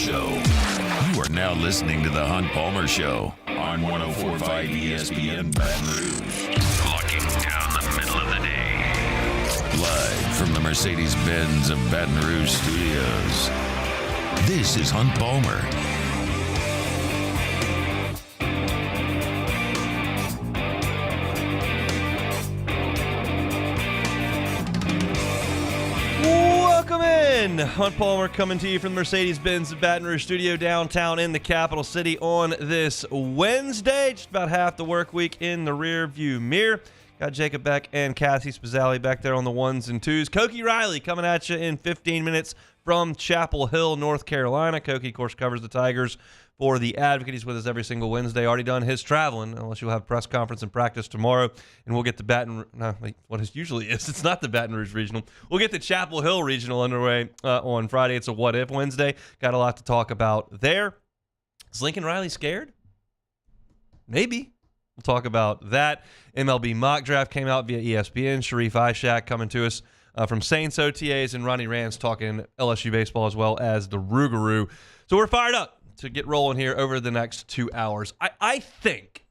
Show. You are now listening to The Hunt Palmer Show on 104.5 ESPN Baton Rouge. Looking down the middle of the day. Live from the Mercedes-Benz of Baton Rouge studios. This is Hunt Palmer. Welcome in. Hunt Palmer coming to you from the Mercedes-Benz Baton Rouge studio downtown in the capital city on this Wednesday. Just about half the work week in the rear view mirror. Got Jacob Beck and Cassie Spazzali back there on the ones and twos. Koki Riley coming at you in 15 minutes from Chapel Hill, North Carolina. Koki, of course, covers the Tigers for The Advocate. He's with us every single Wednesday. Already done his traveling, unless you'll have press conference and practice tomorrow. And we'll get the what it usually is. It's not the Baton Rouge Regional. We'll get the Chapel Hill Regional underway on Friday. It's a What If Wednesday. Got a lot to talk about there. Is Lincoln Riley scared? Maybe. We'll talk about that. MLB mock draft came out via ESPN. Sharie A-Shack coming to us from Saints OTAs, and Ronnie Rants talking LSU baseball as well as the Rougarou. So we're fired up to get rolling here over the next 2 hours. I think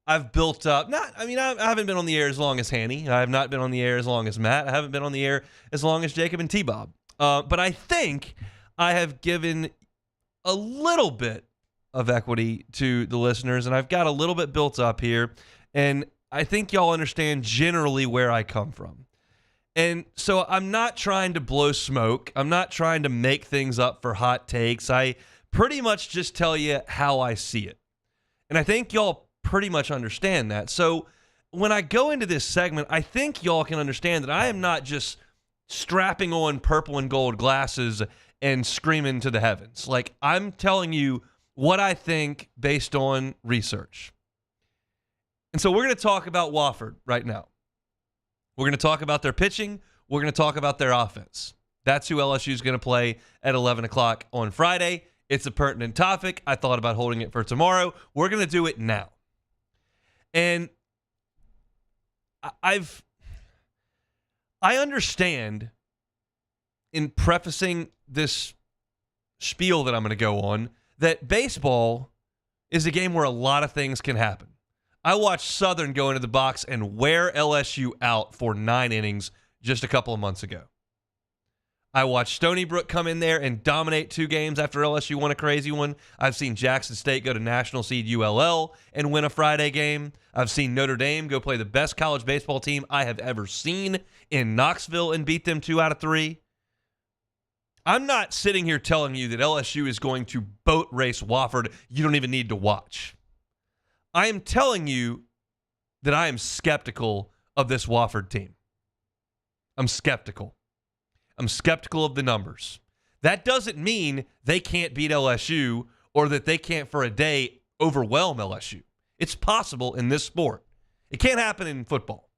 I've built up, I haven't been on the air as long as Hanny. I have not been on the air as long as Matt. I haven't been on the air as long as Jacob and T-Bob. But I think I have given a little bit of equity to the listeners, and I've got a little bit built up here, and I think y'all understand generally where I come from. And so I'm not trying to blow smoke. I'm not trying to make things up for hot takes. I pretty much just tell you how I see it. And I think y'all pretty much understand that. So when I go into this segment, I think y'all can understand that I am not just strapping on purple and gold glasses and screaming to the heavens. Like, I'm telling you what I think based on research. And so we're going to talk about Wofford right now. We're going to talk about their pitching. We're going to talk about their offense. That's who LSU is going to play at 11 o'clock on Friday. It's a pertinent topic. I thought about holding it for tomorrow. We're going to do it now. And I understand in prefacing this spiel that I'm going to go on that baseball is a game where a lot of things can happen. I watched Southern go into the box and wear LSU out for 9 innings just a couple of months ago. I watched Stony Brook come in there and dominate 2 games after LSU won a crazy one. I've seen Jackson State go to national seed ULL and win a Friday game. I've seen Notre Dame go play the best college baseball team I have ever seen in Knoxville and beat them 2 out of 3. I'm not sitting here telling you that LSU is going to boat race Wofford. You don't even need to watch. I am telling you that I am skeptical of this Wofford team. I'm skeptical. I'm skeptical of the numbers. That doesn't mean they can't beat LSU or that they can't for a day overwhelm LSU. It's possible in this sport. It can't happen in football.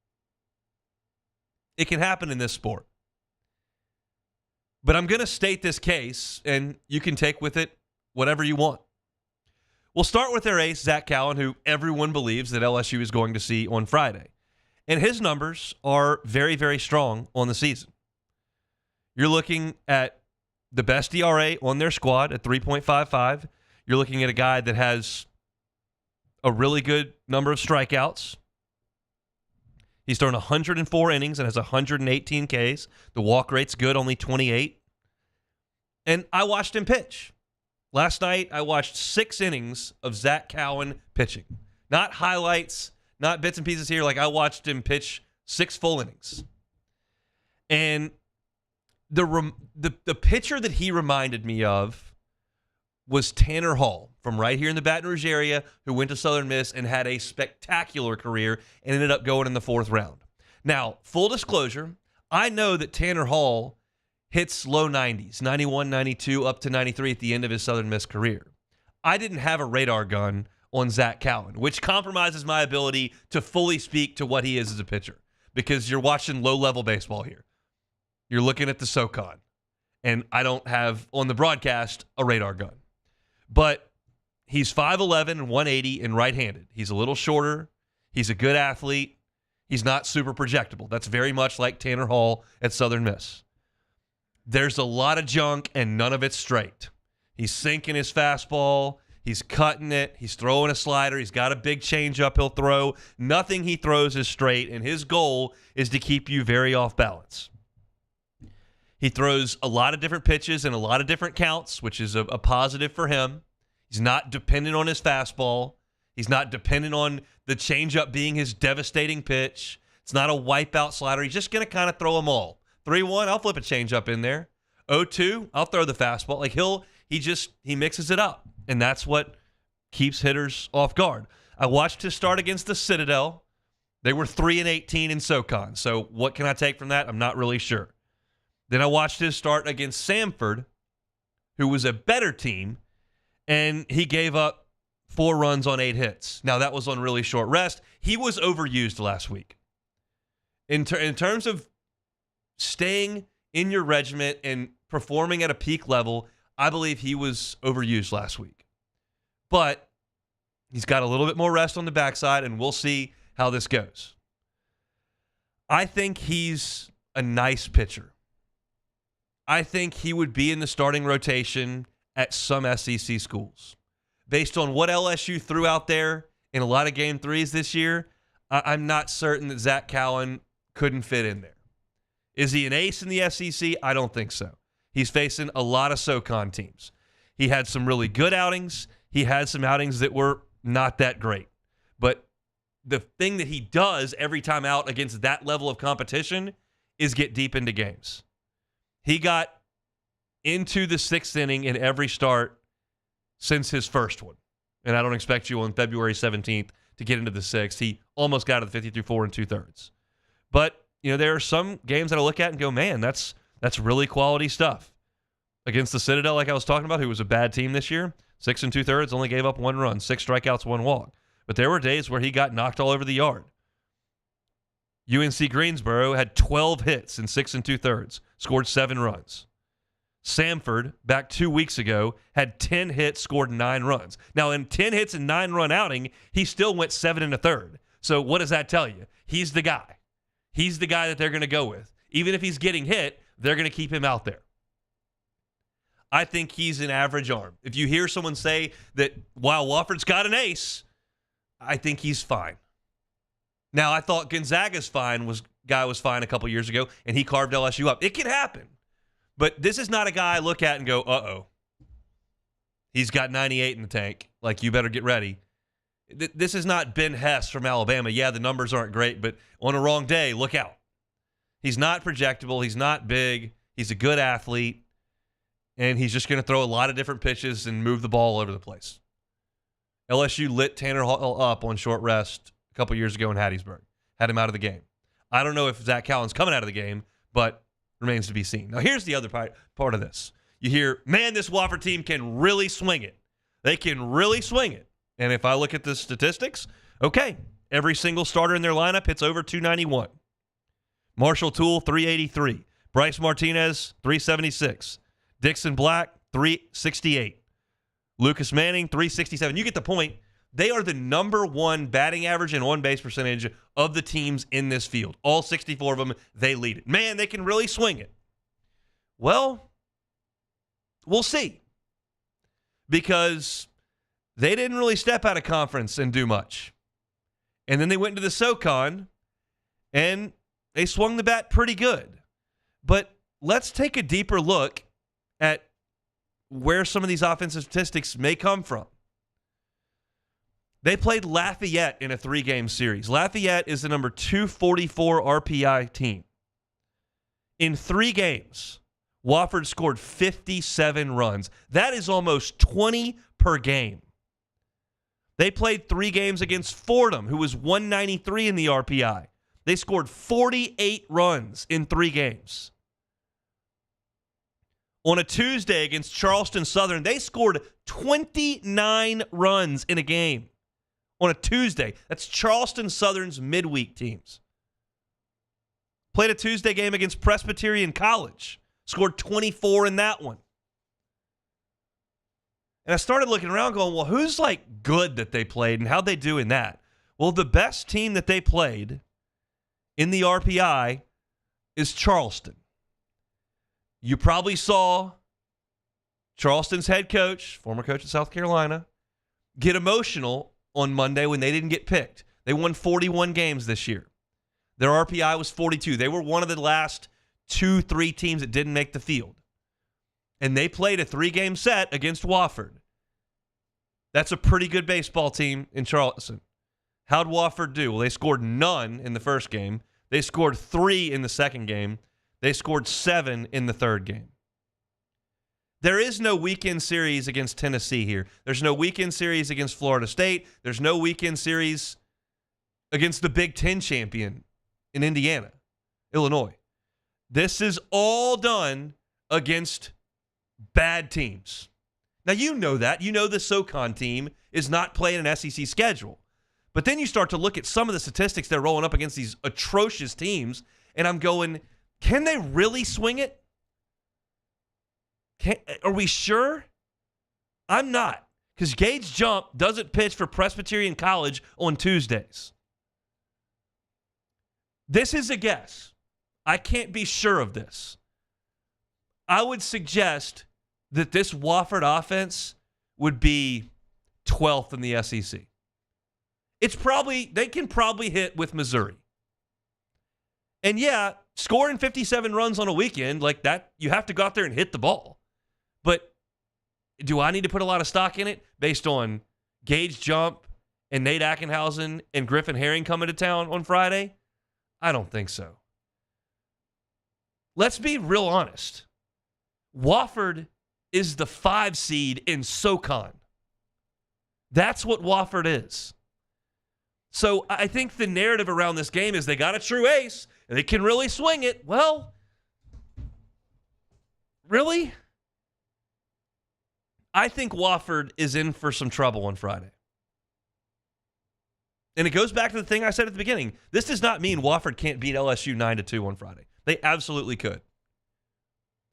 It can happen in this sport. But I'm going to state this case, and you can take with it whatever you want. We'll start with their ace, Zach Cowan, who everyone believes that LSU is going to see on Friday. And his numbers are very, very strong on the season. You're looking at the best ERA on their squad at 3.55. You're looking at a guy that has a really good number of strikeouts. He's thrown 104 innings and has 118 Ks. The walk rate's good, only 28. And I watched him pitch. Last night, I watched 6 innings of Zach Cowan pitching. Not highlights, not bits and pieces here. Like, I watched him pitch 6 full innings. And the pitcher that he reminded me of was Tanner Hall from right here in the Baton Rouge area, who went to Southern Miss and had a spectacular career and ended up going in the 4th round. Now, full disclosure, I know that Tanner Hall hits low 90s, 91, 92, up to 93 at the end of his Southern Miss career. I didn't have a radar gun on Zach Cowan, which compromises my ability to fully speak to what he is as a pitcher, because you're watching low-level baseball here. You're looking at the SoCon, and I don't have, on the broadcast, a radar gun. But he's 5'11 and 180 and right-handed. He's a little shorter. He's a good athlete. He's not super projectable. That's very much like Tanner Hall at Southern Miss. There's a lot of junk, and none of it's straight. He's sinking his fastball. He's cutting it. He's throwing a slider. He's got a big changeup he'll throw. Nothing he throws is straight, and his goal is to keep you very off balance. He throws a lot of different pitches and a lot of different counts, which is a positive for him. He's not dependent on his fastball. He's not dependent on the changeup being his devastating pitch. It's not a wipeout slider. He's just going to kind of throw them all. 3-1, I'll flip a changeup in there. 0-2, I'll throw the fastball. Like he mixes it up, and that's what keeps hitters off guard. I watched his start against the Citadel. They were 3-18 in SoCon. So what can I take from that? I'm not really sure. Then I watched his start against Samford, who was a better team, and he gave up 4 runs on 8 hits. Now, that was on really short rest. He was overused last week. In terms of staying in your regiment and performing at a peak level, I believe he was overused last week. But he's got a little bit more rest on the backside, and we'll see how this goes. I think he's a nice pitcher. I think he would be in the starting rotation at some SEC schools. Based on what LSU threw out there in a lot of Game 3s this year, I'm not certain that Zach Cowan couldn't fit in there. Is he an ace in the SEC? I don't think so. He's facing a lot of SoCon teams. He had some really good outings. He had some outings that were not that great. But the thing that he does every time out against that level of competition is get deep into games. He got into the 6th inning in every start since his first one. And I don't expect you on February 17th to get into the 6th. He almost got to the 50 through 4 2/3. But, there are some games that I look at and go, man, that's really quality stuff. Against the Citadel, like I was talking about, who was a bad team this year, 6 2/3, only gave up 1 run, 6 strikeouts, 1 walk. But there were days where he got knocked all over the yard. UNC Greensboro had 12 hits in 6 2/3, scored 7 runs. Samford, back 2 weeks ago, had 10 hits, scored 9 runs. Now, in 10 hits and 9-run outing, he still went 7 1/3. So what does that tell you? He's the guy. He's the guy that they're going to go with. Even if he's getting hit, they're going to keep him out there. I think he's an average arm. If you hear someone say that, wow, Wofford's got an ace, I think he's fine. Now, I thought Gonzaga's guy was fine a couple years ago, and he carved LSU up. It can happen. But this is not a guy I look at and go, uh-oh. He's got 98 in the tank. Like, you better get ready. This is not Ben Hess from Alabama. Yeah, the numbers aren't great, but on a wrong day, look out. He's not projectable. He's not big. He's a good athlete, and he's just going to throw a lot of different pitches and move the ball all over the place. LSU lit Tanner Hall up on short rest a couple years ago in Hattiesburg. Had him out of the game. I don't know if Zach Cowan's coming out of the game, but remains to be seen. Now, here's the other part of this. You hear, man, this Wofford team can really swing it. They can really swing it. And if I look at the statistics, okay, every single starter in their lineup hits over 291. Marshall Toole, 383. Bryce Martinez, 376. Dixon Black, 368. Lucas Manning, 367. You get the point. They are the number 1 batting average and on-base percentage of the teams in this field. All 64 of them, they lead it. Man, they can really swing it. Well, we'll see. Because they didn't really step out of conference and do much. And then they went into the SoCon, and they swung the bat pretty good. But let's take a deeper look at where some of these offensive statistics may come from. They played Lafayette in a 3-game series. Lafayette is the number 244 RPI team. In 3 games, Wofford scored 57 runs. That is almost 20 per game. They played 3 games against Fordham, who was 193 in the RPI. They scored 48 runs in 3 games. On a Tuesday against Charleston Southern, they scored 29 runs in a game. On a Tuesday. That's Charleston Southern's midweek teams. Played a Tuesday game against Presbyterian College. Scored 24 in that one. And I started looking around going, well, who's good that they played and how'd they do in that? Well, the best team that they played in the RPI is Charleston. You probably saw Charleston's head coach, former coach of South Carolina, get emotional on Monday when they didn't get picked. They won 41 games this year. Their RPI was 42. They were one of the last 2-3 teams that didn't make the field. And they played a 3-game set against Wofford. That's a pretty good baseball team in Charleston. How'd Wofford do? Well, they scored none in the first game. They scored 3 in the second game. They scored 7 in the third game. There is no weekend series against Tennessee here. There's no weekend series against Florida State. There's no weekend series against the Big Ten champion in Indiana, Illinois. This is all done against bad teams. Now, you know that. You know the SoCon team is not playing an SEC schedule. But then you start to look at some of the statistics they're rolling up against these atrocious teams, and I'm going, can they really swing it? Are we sure? I'm not, because Gage Jump doesn't pitch for Presbyterian College on Tuesdays. This is a guess. I can't be sure of this. I would suggest that this Wofford offense would be 12th in the SEC. They can probably hit with Missouri. And yeah, scoring 57 runs on a weekend like that, you have to go out there and hit the ball. But do I need to put a lot of stock in it based on Gage Jump and Nate Ackenhausen and Griffin Herring coming to town on Friday? I don't think so. Let's be real honest. Wofford is the 5 seed in SoCon. That's what Wofford is. So I think the narrative around this game is they got a true ace and they can really swing it. Well, really? I think Wofford is in for some trouble on Friday. And it goes back to the thing I said at the beginning. This does not mean Wofford can't beat LSU 9-2 on Friday. They absolutely could.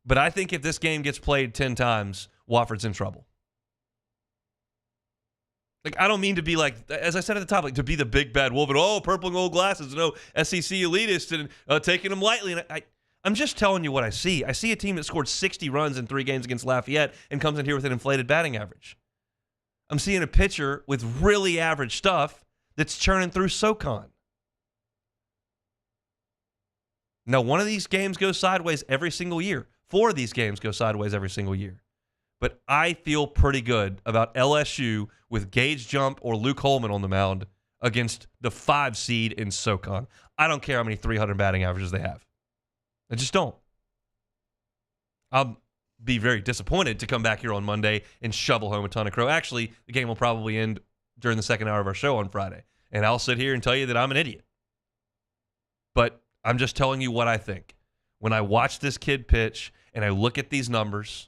But I think if this game gets played 10 times, Wofford's in trouble. Like, I don't mean to be like, as I said at the top, like to be the big bad wolf and, purple and gold glasses, SEC elitist and taking them lightly. And I'm just telling you what I see. I see a team that scored 60 runs in 3 games against Lafayette and comes in here with an inflated batting average. I'm seeing a pitcher with really average stuff that's churning through SoCon. Now, one of these games goes sideways every single year. 4 of these games go sideways every single year. But I feel pretty good about LSU with Gage Jump or Luke Holman on the mound against the 5 seed in SoCon. I don't care how many 300 batting averages they have. I just don't. I'll be very disappointed to come back here on Monday and shovel home a ton of crow. Actually, the game will probably end during the second hour of our show on Friday. And I'll sit here and tell you that I'm an idiot. But I'm just telling you what I think. When I watch this kid pitch and I look at these numbers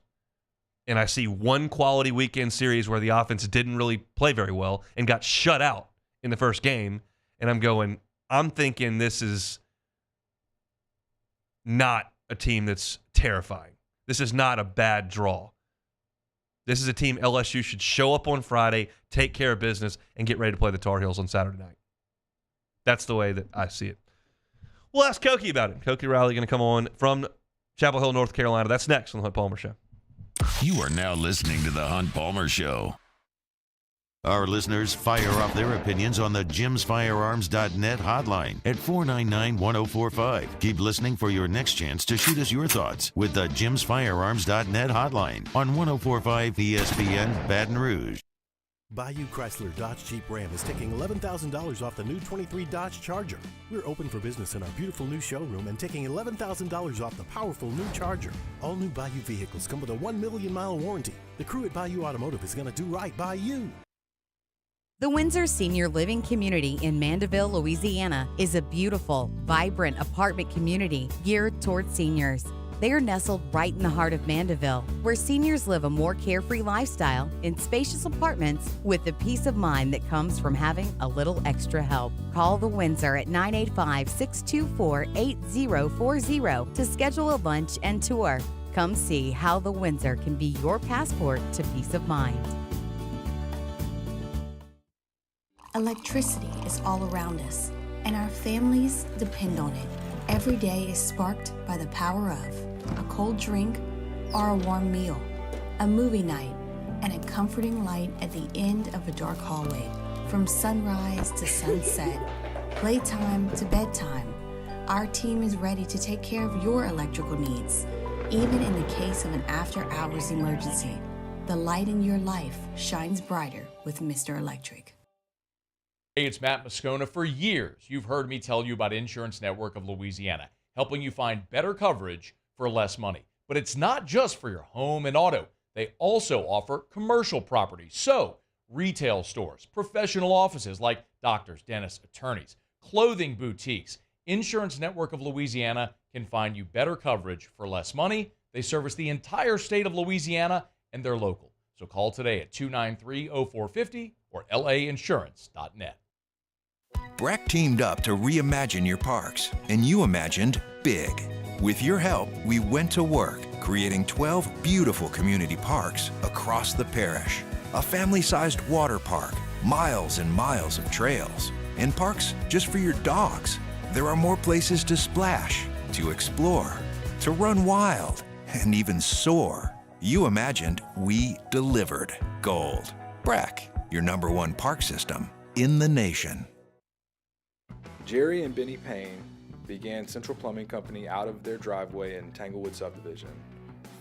and I see one quality weekend series where the offense didn't really play very well and got shut out in the first game, and I'm thinking this is not a team that's terrifying. This is not a bad draw. This is a team LSU should show up on Friday, take care of business, and get ready to play the Tar Heels on Saturday night. That's the way that I see it. We'll ask Koki about it. Koki Riley going to come on from Chapel Hill, North Carolina. That's next on the Hunt Palmer Show. You are now listening to the Hunt Palmer Show. Our listeners fire off their opinions on the jimsfirearms.net hotline at 499-1045. Keep listening for your next chance to shoot us your thoughts with the jimsfirearms.net hotline on 1045 ESPN Baton Rouge. Bayou Chrysler Dodge Jeep Ram is taking $11,000 off the new 23 Dodge Charger. We're open for business in our beautiful new showroom and taking $11,000 off the powerful new Charger. All new Bayou vehicles come with a 1 million mile warranty. The crew at Bayou Automotive is going to do right by you. The Windsor Senior Living Community in Mandeville, Louisiana is a beautiful, vibrant apartment community geared towards seniors. They are nestled right in the heart of Mandeville, where seniors live a more carefree lifestyle in spacious apartments with the peace of mind that comes from having a little extra help. Call the Windsor at 985-624-8040 to schedule a lunch and tour. Come see how the Windsor can be your passport to peace of mind. Electricity is all around us, and our families depend on it. Every day is sparked by the power of a cold drink or a warm meal, a movie night, and a comforting light at the end of a dark hallway. From sunrise to sunset, playtime to bedtime, our team is ready to take care of your electrical needs. Even in the case of an after-hours emergency, the light in your life shines brighter with Mr. Electric. Hey, it's Matt Moscona. For years, you've heard me tell you about Insurance Network of Louisiana, helping you find better coverage for less money. But it's not just for your home and auto. They also offer commercial property. So, retail stores, professional offices like doctors, dentists, attorneys, clothing boutiques. Insurance Network of Louisiana can find you better coverage for less money. They service the entire state of Louisiana, and they're local. So call today at 293-0450 or lainsurance.net. Breck teamed up to reimagine your parks, and you imagined big. With your help, we went to work, creating 12 beautiful community parks across the parish. A family-sized water park, miles and miles of trails, and parks just for your dogs. There are more places to splash, to explore, to run wild, and even soar. You imagined, we delivered. Gold. Breck, your #1 park system in the nation. Jerry and Benny Payne began Central Plumbing Company out of their driveway in Tanglewood subdivision.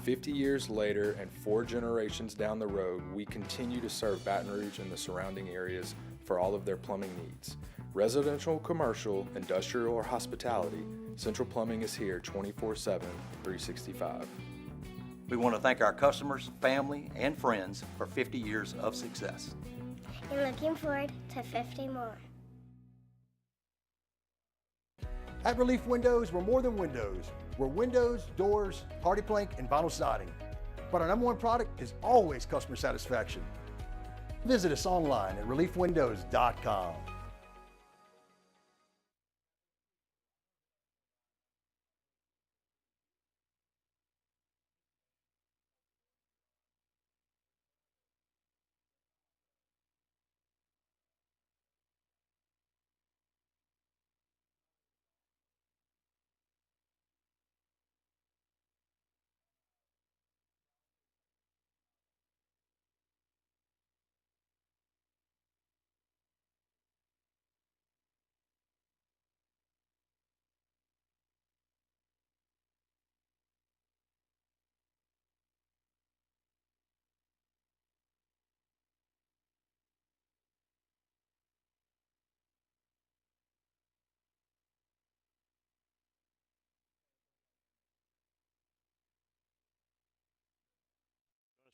50 years later and 4 generations down the road, we continue to serve Baton Rouge and the surrounding areas for all of their plumbing needs. Residential, commercial, industrial, or hospitality, Central Plumbing is here 24/7, 365. We want to thank our customers, family, and friends for 50 years of success. And looking forward to 50 more. At Relief Windows, we're more than windows. We're windows, doors, hardy plank, and vinyl siding. But our #1 product is always customer satisfaction. Visit us online at reliefwindows.com.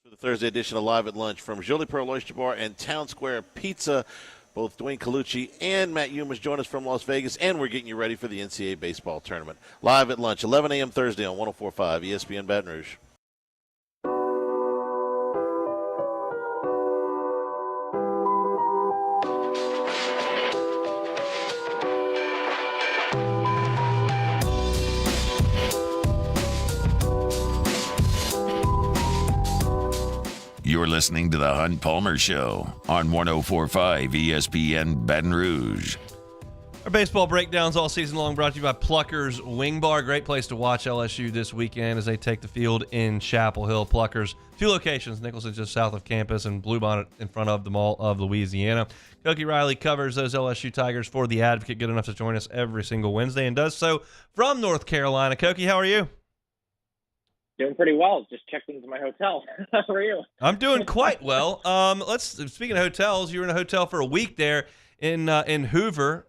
For the Thursday edition of Live at Lunch from Jolie Pearl Oyster Bar and Town Square Pizza. Both Dwayne Colucci and Matt Yumas join us from Las Vegas, and we're getting you ready for the NCAA baseball tournament. Live at Lunch, 11 a.m. Thursday on 104.5 ESPN Baton Rouge. You're listening to the Hunt Palmer Show on 104.5 ESPN Baton Rouge. Our baseball breakdowns all season long brought to you by Pluckers Wing Bar. Great place to watch LSU this weekend as they take the field in Chapel Hill. Pluckers, 2 locations, Nicholson just south of campus and Bluebonnet in front of the Mall of Louisiana. Koki Riley covers those LSU Tigers for The Advocate, good enough to join us every single Wednesday and does so from North Carolina. Koki, how are you? Doing pretty well. Just checked into my hotel. How are you? I'm doing quite well. Speaking of hotels, you were in a hotel for a week there in Hoover.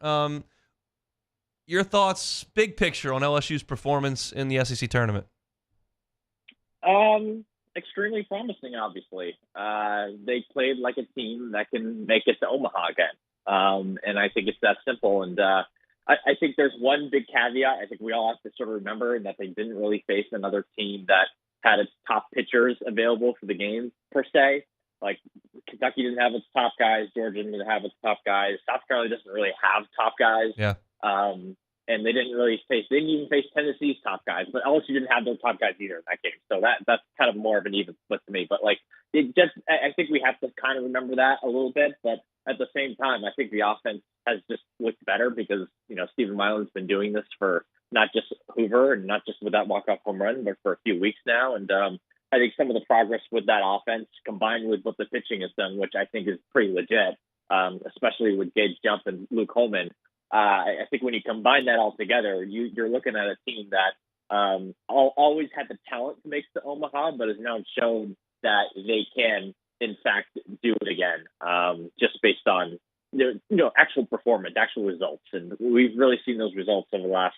Your thoughts, big picture, on LSU's performance in the SEC tournament? Extremely promising, obviously. They played like a team that can make it to Omaha again. And I think it's that simple. And I think there's one big caveat I think we all have to sort of remember, that they didn't really face another team that had its top pitchers available for the game, per se. Like, Kentucky didn't have its top guys. Georgia didn't have its top guys. South Carolina doesn't really have top guys. Yeah. And they didn't even face Tennessee's top guys, but LSU didn't have their top guys either in that game. So that's kind of more of an even split to me. But I think we have to kind of remember that a little bit. But at the same time, I think the offense has just looked better because, Stephen Milan's been doing this for not just Hoover and not just with that walk-off home run, but for a few weeks now. And I think some of the progress with that offense combined with what the pitching has done, which I think is pretty legit, especially with Gage Jump and Luke Holman. I think when you combine that all together, you're looking at a team that always had the talent to make the Omaha, but has now shown that they can, in fact, do it again, just based on actual performance, actual results. And we've really seen those results over the last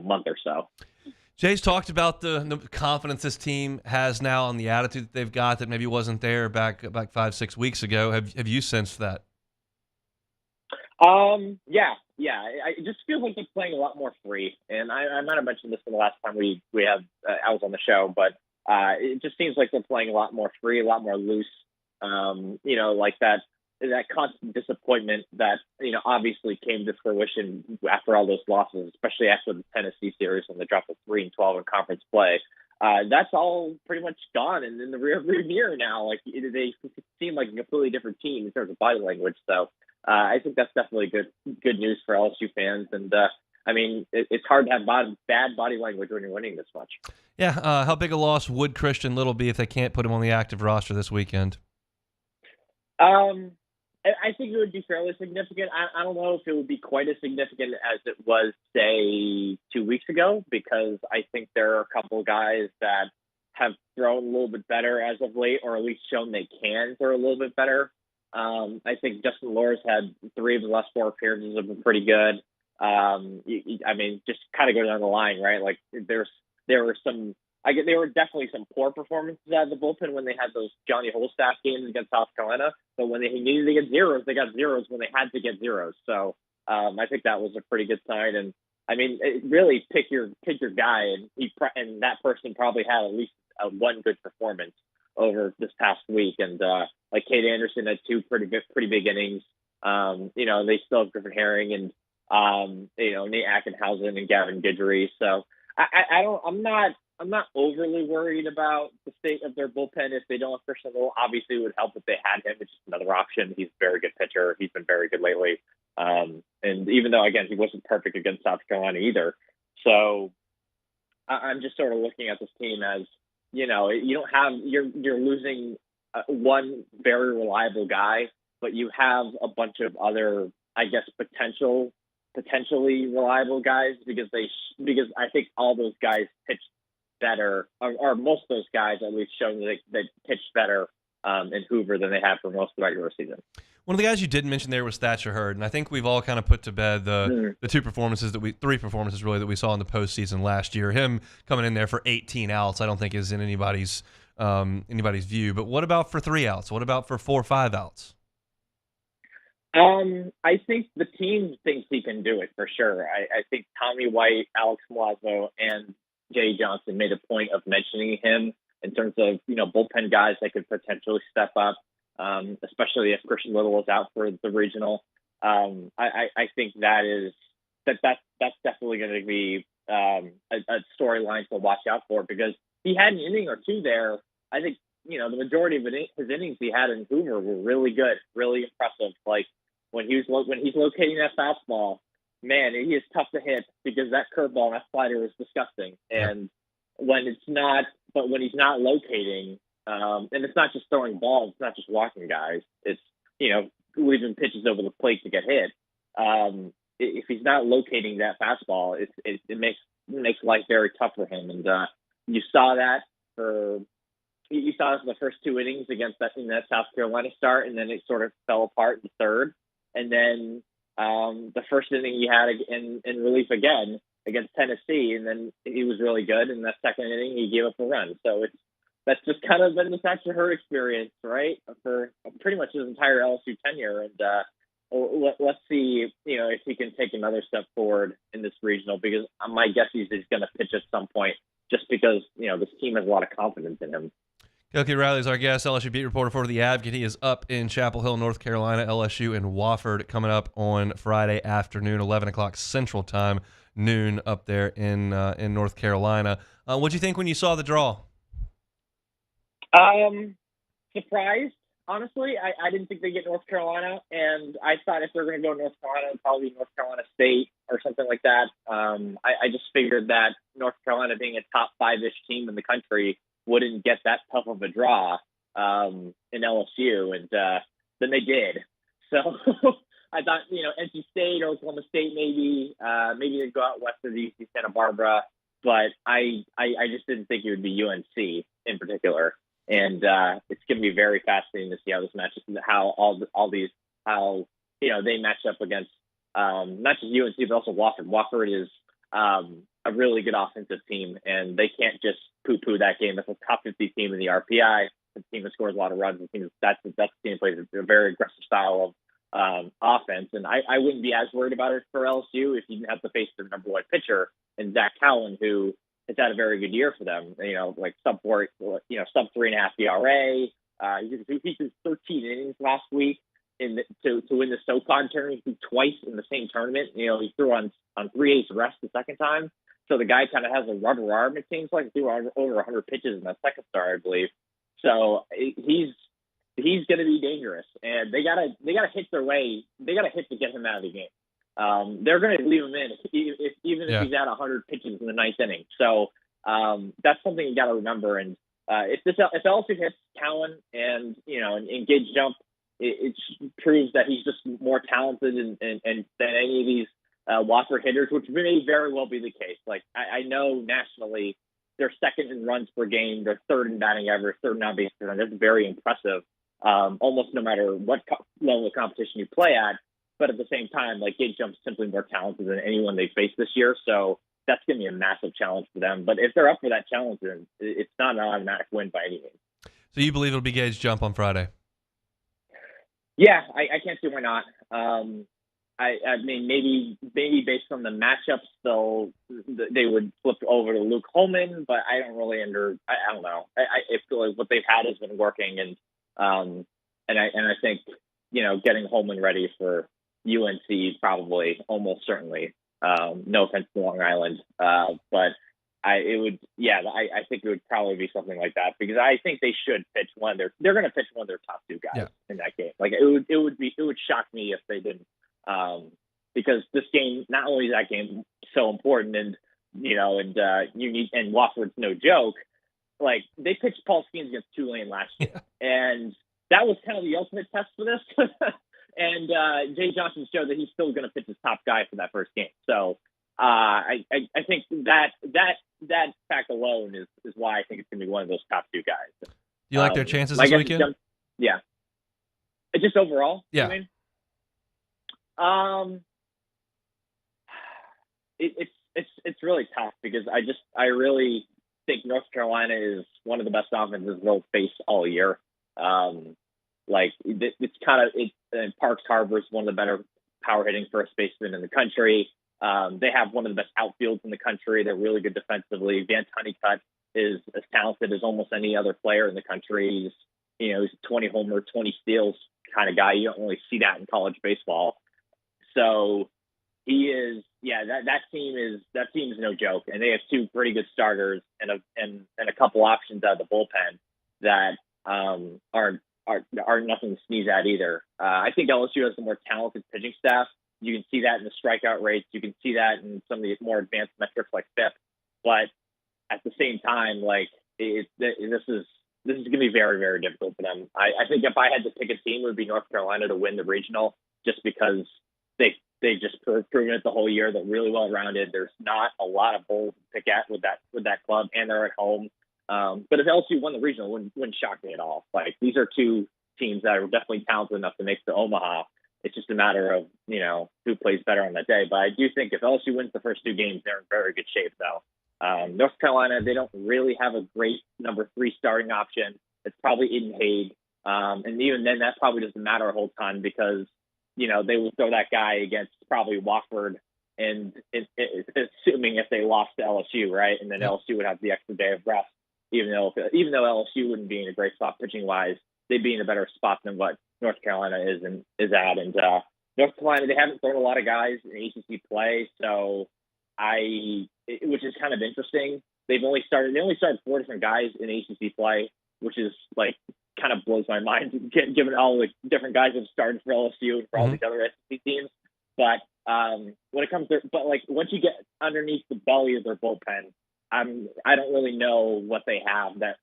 month or so. Jay's talked about the confidence this team has now and the attitude that they've got that maybe wasn't there back 5-6 weeks ago. Have you sensed that? Yeah. It just feels like they're playing a lot more free. And I might have mentioned this in the last time we had I was on the show, but it just seems like they're playing a lot more free, a lot more loose. Like that constant disappointment that, obviously came to fruition after all those losses, especially after the Tennessee series when they dropped a 3-12 in conference play. That's all pretty much gone and in the rearview mirror now. Like they seem like a completely different team in terms of body language. So I think that's definitely good news for LSU fans. And it's hard to have bad body language when you're winning this much. Yeah. How big a loss would Christian Little be if they can't put him on the active roster this weekend? I think it would be fairly significant. I don't know if it would be quite as significant as it was, say, 2 weeks ago, because I think there are a couple of guys that have thrown a little bit better as of late, or at least shown they can throw a little bit better. I think Justin Lohr's had 3 of the last 4 appearances have been pretty good. Just kind of go down the line, right? Like there were definitely some poor performances out of the bullpen when they had those Johnny Holstaff games against South Carolina. But when they needed to get zeros, they got zeros when they had to get zeros. So I think that was a pretty good sign. And really pick your guy, and that person probably had at least one good performance over this past week. And like Kate Anderson had 2 pretty big innings. They still have Griffin Herring and Nate Ackenhausen and Gavin Guidry. So I'm not overly worried about the state of their bullpen if they don't have Christian Little. Obviously, it would help if they had him. It's just another option. He's a very good pitcher. He's been very good lately. And even though, again, he wasn't perfect against South Carolina either. So I'm just sort of looking at this team as, you don't have – you're losing one very reliable guy, but you have a bunch of other, I guess, potentially reliable guys because I think all those guys pitched better, or most of those guys at least shown that they pitched better in Hoover than they have for most of the regular season. One of the guys you didn't mention there was Thatcher Hurd, and I think we've all kind of put to bed the 3 performances that we saw in the postseason last year. Him coming in there for 18 outs, I don't think is in anybody's view. But what about for 3 outs? What about for 4 or 5 outs? I think the team thinks he can do it for sure. I think Tommy White, Alex Milazzo, and Jay Johnson made a point of mentioning him in terms of, bullpen guys that could potentially step up, especially if Christian Little was out for the regional. I think that's definitely going to be a storyline to watch out for, because he had an inning or 2 there. I think, the majority of his innings he had in Hoover were really good, really impressive. Like when he's locating that fastball, man, he is tough to hit because that curveball and that slider is disgusting. And when he's not locating, and it's not just throwing balls, it's not just walking guys, it's, leaving pitches over the plate to get hit. If he's not locating that fastball, it makes life very tough for him. And you saw that in the first 2 innings in that South Carolina start, and then it sort of fell apart in the third. And then the first inning he had in relief again against Tennessee, and then he was really good. In that second inning, he gave up a run. So that's just kind of been the Thatcher Hurd experience, right, for pretty much his entire LSU tenure. And let's see, if he can take another step forward in this regional, because my guess is he's going to pitch at some point, just because this team has a lot of confidence in him. Okay, Riley is our guest, LSU beat reporter for the Advocate. He is up in Chapel Hill, North Carolina. LSU and Wofford coming up on Friday afternoon, 11 o'clock Central Time, noon up there in North Carolina. What'd you think when you saw the draw? Surprised, honestly. I didn't think they'd get North Carolina, and I thought if they're going to go North Carolina, it'd probably be North Carolina State or something like that. I just figured that North Carolina being a top 5-ish team in the country wouldn't get that tough of a draw in LSU, and then they did. So I thought, NC State or Oklahoma State maybe they'd go out west of the UC Santa Barbara, but I just didn't think it would be UNC in particular. And it's going to be very fascinating to see how this matches, how how they match up against not just UNC but also Wofford. Wofford is a really good offensive team, and they can't just poo-poo that game. It's a top 50 team in the RPI. It's a team that scores a lot of runs. That's the team that plays a very aggressive style of offense, and I wouldn't be as worried about it for LSU if you didn't have to face their number one pitcher and Zach Cowan, who has had a very good year for them. Like sub 3.5 ERA. He threw 13 innings last week to win the SoCon tournament. He threw twice in the same tournament. He threw on 3/8 rest the second time. So the guy kind of has a rubber arm. It seems like he threw over 100 pitches in that second start, I believe. So he's going to be dangerous, and they gotta hit their way. They gotta hit to get him out of the game. They're going to leave him in even if he's at 100 pitches in the ninth inning. So that's something you got to remember. And if LSU hits Cowan and Gage Jump, it proves that he's just more talented and than any of these Wofford hitters, which may very well be the case. Like I know nationally they're second in runs per game, they're third in batting average, third in on-base percentage. That's very impressive, almost no matter what level of competition you play at. But at the same time, like Gage Jump's simply more talented than anyone they faced this year, so that's going to be a massive challenge for them. But if they're up for that challenge, then it's not an automatic win by any means. So you believe it'll be Gage Jump on Friday? Yeah, I can't see why not. I mean, maybe based on the matchups, they would flip over to Luke Holman, but I don't really I don't know. I feel like what they've had has been working, and I think getting Holman ready for UNC probably almost certainly. No offense to Long Island, but I think it would probably be something like that, because I think they should pitch they're going to pitch one of their top two guys in that game. Like it would shock me if they didn't, because this game, not only is that game so important, and and Wofford's no joke. Like they pitched Paul Skeens against Tulane last year, and that was kind of the ultimate test for this. And Jay Johnson showed that he's still going to pitch his top guy for that first game. So I think that fact alone is why I think it's going to be one of those top two guys. Do you like their chances this weekend? Yeah. Just overall? Yeah. I mean? It's really tough, because I really think North Carolina is one of the best offenses they'll face all year. And Parks Harbor is one of the better power hitting first basemen in the country. They have one of the best outfields in the country. They're really good defensively. Vance Honeycutt is as talented as almost any other player in the country. He's a 20 homer, 20 steals kind of guy. You don't really see that in college baseball. So he is, that team is no joke. And they have two pretty good starters and a couple options out of the bullpen that are nothing to sneeze at either. I think LSU has the more talented pitching staff. You can see that in the strikeout rates. You can see that in some of the more advanced metrics like FIP. But at the same time, this is going to be very, very difficult for them. I think if I had to pick a team, it would be North Carolina to win the regional, just because they just proven it the whole year. They're really well rounded. There's not a lot of bowls to pick at with that club, and they're at home. But if LSU won the regional, it wouldn't shock me at all. Like, these are two teams that are definitely talented enough to make the Omaha. It's just a matter of, who plays better on that day. But I do think if LSU wins the first two games, they're in very good shape, though. North Carolina, they don't really have a great number 3 starting option. It's probably Eden Haig. And even then, that probably doesn't matter a whole ton, because, they would throw that guy against probably Wofford, and assuming if they lost to LSU, right? And then LSU would have the extra day of rest. Even though LSU wouldn't be in a great spot pitching wise, they'd be in a better spot than what North Carolina is at. And North Carolina, they haven't thrown a lot of guys in ACC play, which is kind of interesting. They only started 4 different guys in ACC play, which is kind of blows my mind, given all the different guys that have started for LSU and for all these other SEC teams. But when it comes to, once you get underneath the belly of their bullpen, I don't really know what they have that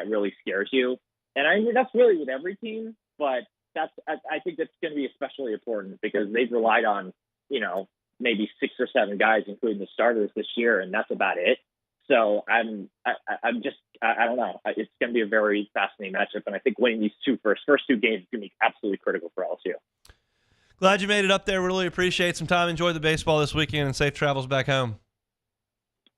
really scares you. And I mean, that's really with every team, but I think that's going to be especially important because they've relied on, maybe 6 or 7 guys, including the starters this year, and that's about it. So I don't know. It's going to be a very fascinating matchup, and I think winning these first 2 games is going to be absolutely critical for LSU. Glad you made it up there. Really appreciate some time. Enjoy the baseball this weekend and safe travels back home.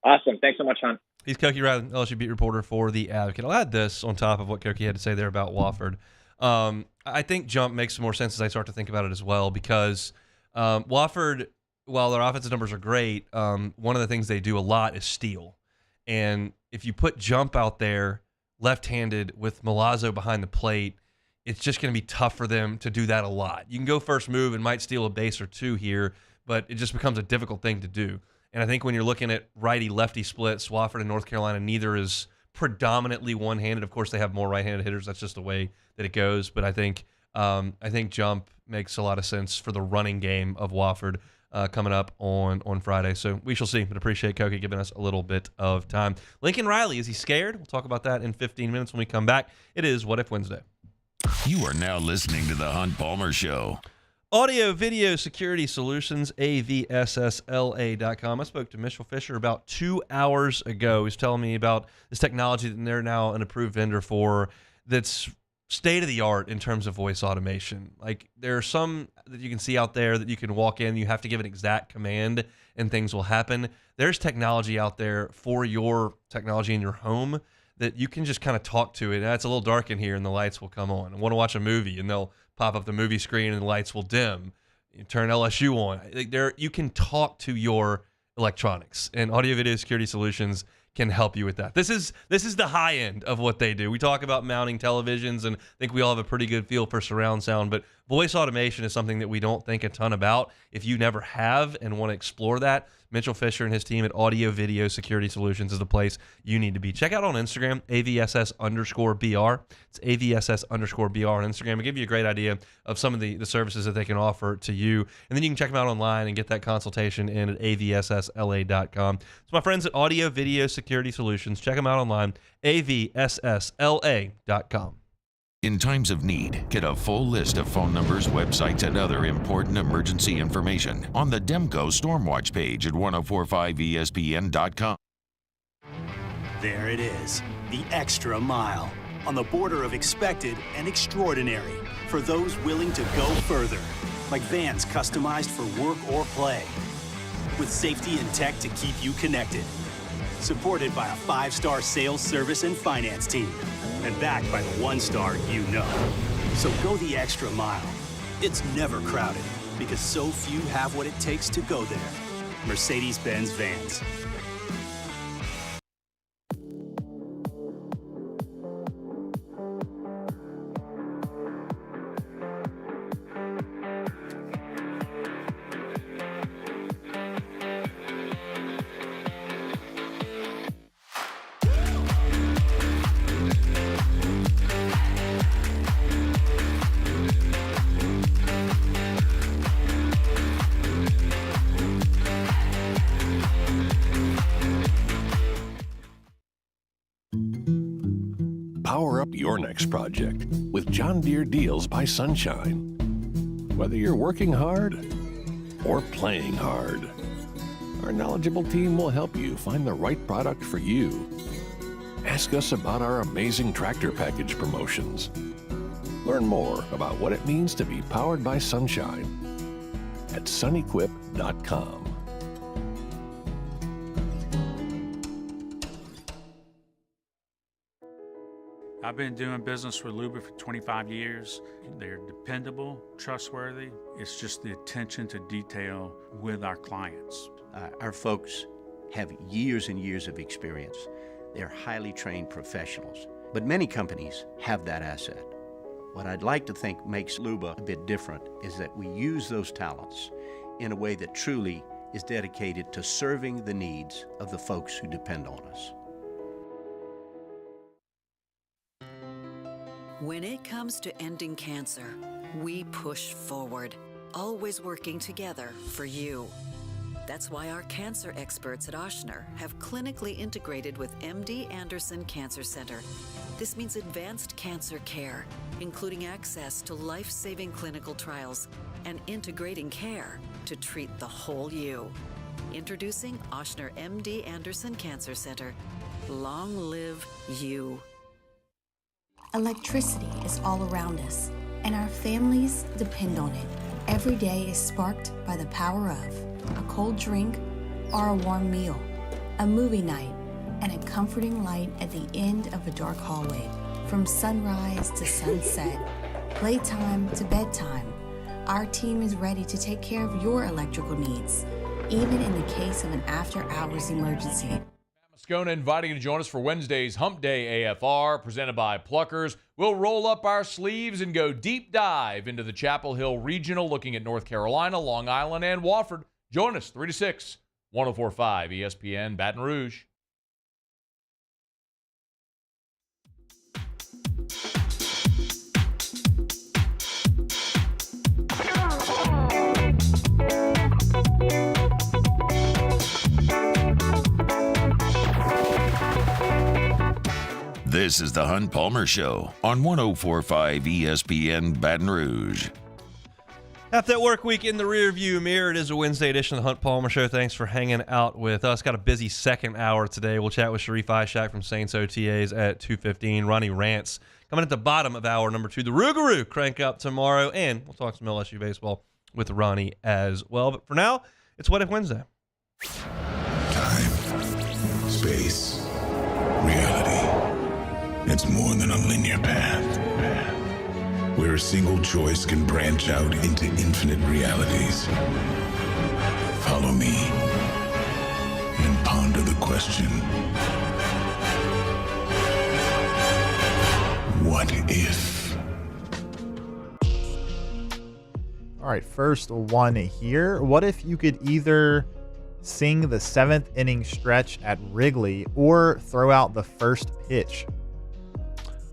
Awesome. Thanks so much, Hunt. He's Koki Riley, LSU beat reporter for The Advocate. I'll add this on top of what Koki had to say there about Wofford. I think jump makes more sense as I start to think about it as well because Wofford, while their offensive numbers are great, one of the things they do a lot is steal. And if you put jump out there left-handed with Milazzo behind the plate, it's just going to be tough for them to do that a lot. You can go first move and might steal a base or 2 here, but it just becomes a difficult thing to do. And I think when you're looking at righty-lefty splits, Wofford and North Carolina, neither is predominantly one-handed. Of course, they have more right-handed hitters. That's just the way that it goes. But I think jump makes a lot of sense for the running game of Wofford coming up on Friday. So we shall see. But appreciate Koki giving us a little bit of time. Lincoln Riley, is he scared? We'll talk about that in 15 minutes when we come back. It is What If Wednesday. You are now listening to The Hunt Palmer Show. Audio Video Security Solutions, avssla.com. I spoke to Mitchell Fisher about 2 hours ago. He's telling me about this technology that they're now an approved vendor for that's state-of-the-art in terms of voice automation. Like, there are some that you can see out there that you can walk in, you have to give an exact command, and things will happen. There's technology out there for your technology in your home that you can just kind of talk to it. It's a little dark in here, and the lights will come on. I want to watch a movie, and they'll pop up the movie screen, and the lights will dim. You turn LSU on. You can talk to your electronics, and Audio Video Security Solutions can help you with that. This is the high end of what they do. We talk about mounting televisions, and I think we all have a pretty good feel for surround sound, but voice automation is something that we don't think a ton about. If you never have and want to explore that, Mitchell Fisher and his team at Audio Video Security Solutions is the place you need to be. Check out on Instagram, AVSS_BR. It's AVSS_BR on Instagram. It'll give you a great idea of some of the services that they can offer to you. And then you can check them out online and get that consultation in at avssla.com. It's my friends at Audio Video Security Solutions. Check them out online, avssla.com. In times of need, get a full list of phone numbers, websites, and other important emergency information on the Demco Stormwatch page at 1045espn.com. There it is, the extra mile, on the border of expected and extraordinary for those willing to go further, like vans customized for work or play, with safety and tech to keep you connected, supported by a 5-star sales, service, and finance team, and backed by the 1-star you know. So go the extra mile. It's never crowded because so few have what it takes to go there. Mercedes-Benz Vans. Power up your next project with John Deere Deals by Sunshine. Whether you're working hard or playing hard, our knowledgeable team will help you find the right product for you. Ask us about our amazing tractor package promotions. Learn more about what it means to be powered by Sunshine at sunequip.com. I've been doing business with Luba for 25 years. They're dependable, trustworthy. It's just the attention to detail with our clients. Our folks have years and years of experience. They're highly trained professionals, but many companies have that asset. What I'd like to think makes Luba a bit different is that we use those talents in a way that truly is dedicated to serving the needs of the folks who depend on us. When it comes to ending cancer, we push forward, always working together for you. That's why our cancer experts at Ochsner have clinically integrated with MD Anderson Cancer Center. This means advanced cancer care, including access to life-saving clinical trials and integrating care to treat the whole you. Introducing Ochsner MD Anderson Cancer Center. Long live you. Electricity is all around us, and our families depend on it. Every day is sparked by the power of a cold drink or a warm meal, a movie night, and a comforting light at the end of a dark hallway. From sunrise to sunset, playtime to bedtime, our team is ready to take care of your electrical needs, even in the case of an after-hours emergency. Moscona inviting you to join us for Wednesday's Hump Day AFR, presented by Pluckers. We'll roll up our sleeves and go deep dive into the Chapel Hill Regional, looking at North Carolina, Long Island, and Wofford. Join us 3 to 6, 104.5 ESPN Baton Rouge. This is the Hunt Palmer Show on 104.5 ESPN Baton Rouge. Half that work week in the rearview mirror. It is a Wednesday edition of the Hunt Palmer Show. Thanks for hanging out with us. Got a busy second hour today. We'll chat with Sharie A-Shack from Saints OTAs at 2:15. Ronnie Rants coming at the bottom of hour number 2. The Rougarou crank up tomorrow, and we'll talk some LSU baseball with Ronnie as well. But for now, it's What If Wednesday. Time, space, reality. It's more than a linear path. Where a single choice can branch out into infinite realities. Follow me and ponder the question, what if? All right, first one here. What if you could either sing the 7th inning stretch at Wrigley or throw out the first pitch?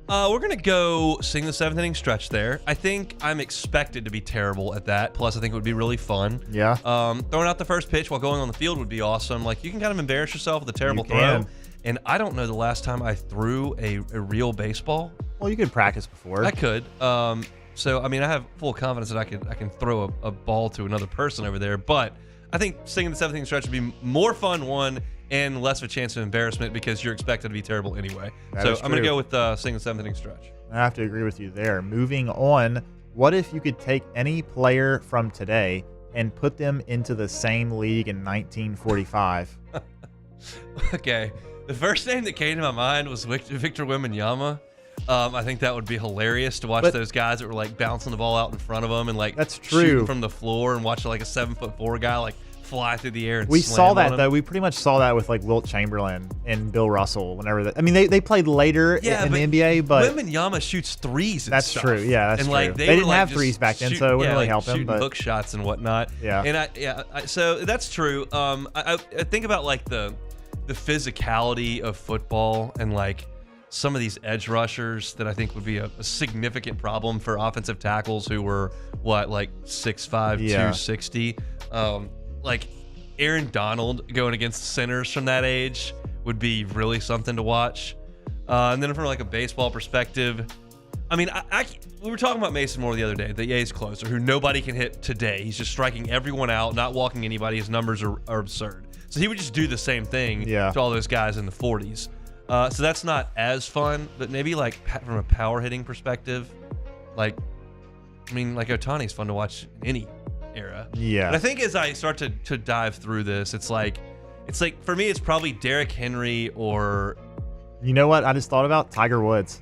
We're going to go sing the 7th inning stretch there. I think I'm expected to be terrible at that. Plus, I think it would be really fun. Yeah. Throwing out the first pitch while going on the field would be awesome. Like, you can kind of embarrass yourself with a terrible You can. throw. And I don't know the last time I threw a real baseball. Well, you could practice before. I could. So, I mean, I have full confidence that I can throw a ball to another person over there. But I think singing the 7th inning stretch would be more fun, one, and less of a chance of embarrassment because you're expected to be terrible anyway. So I'm going to go with singing the 7th inning stretch. I have to agree with you there. Moving on, what if you could take any player from today and put them into the same league in 1945? Okay. The first name that came to my mind was Victor Wembanyama. I think that would be hilarious to watch those guys that were like bouncing the ball out in front of them and like that's true. Shooting from the floor and watching like a 7'4" guy like fly through the air and we slam saw on that him. though. We pretty much saw that with like Wilt Chamberlain and Bill Russell. Whenever that, I mean, they played later in the NBA, but Wembanyama shoots threes. And that's stuff. true. Yeah, that's and true. like They didn't were, have like, threes back then, shoot, so it wouldn't really help shooting them. But hook shots and whatnot. Yeah, and so that's true. I think about like the physicality of football and like some of these edge rushers that I think would be a significant problem for offensive tackles who were like 6'5", 260. Like Aaron Donald going against centers from that age would be really something to watch. And then from like a baseball perspective, I mean, we were talking about Mason Moore the other day, the A's closer, who nobody can hit today. He's just striking everyone out, not walking anybody. His numbers are absurd. So he would just do the same thing to all those guys in the 40s. So that's not as fun, but maybe like from a power hitting perspective, like, I mean, like Ohtani's fun to watch in any era. Yeah. But I think as I start to dive through this, it's like for me, it's probably Derrick Henry or. You know what? I just thought about Tiger Woods.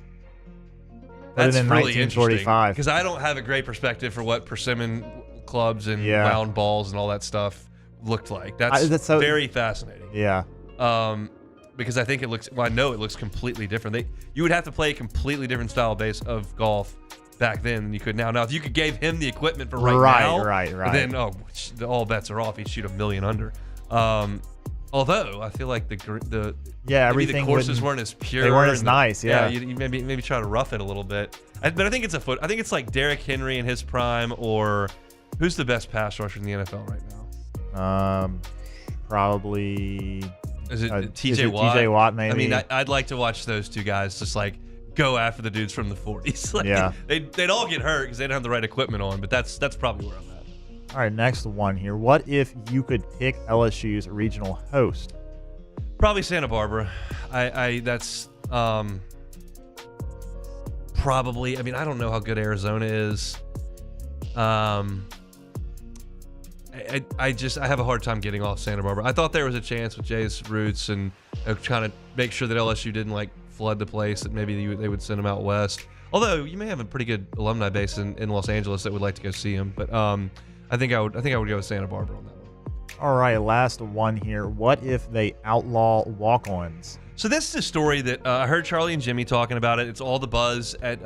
That's in really 1945. because I don't have a great perspective for what persimmon clubs and round balls and all that stuff looked like. That's so, very fascinating. Yeah. Because I think I know it looks completely different. You would have to play a completely different style of golf back then than you could now. Now, if you could give him the equipment for right now, then all bets are off. He'd shoot a million under. Although I feel like the maybe the courses weren't as pure. They weren't as nice. Yeah. You maybe try to rough it a little bit. But I think it's I think it's like Derrick Henry in his prime, or who's the best pass rusher in the NFL right now? Probably. Is it TJ Watt? TJ Watt, maybe. I mean, I'd like to watch those two guys just like go after the dudes from the 40s. Like, yeah. They'd all get hurt because they don't have the right equipment on, but that's probably where I'm at. All right, next one here. What if you could pick LSU's regional host? Probably Santa Barbara. That's probably. I mean, I don't know how good Arizona is. I have a hard time getting off Santa Barbara. I thought there was a chance with Jay's roots and trying to make sure that LSU didn't like flood the place, that maybe they would send him out west. Although you may have a pretty good alumni base in Los Angeles that would like to go see him, but I think I would go with Santa Barbara on that one. All right, last one here. What if they outlaw walk-ons? So this is a story that I heard Charlie and Jimmy talking about it. It's all the buzz at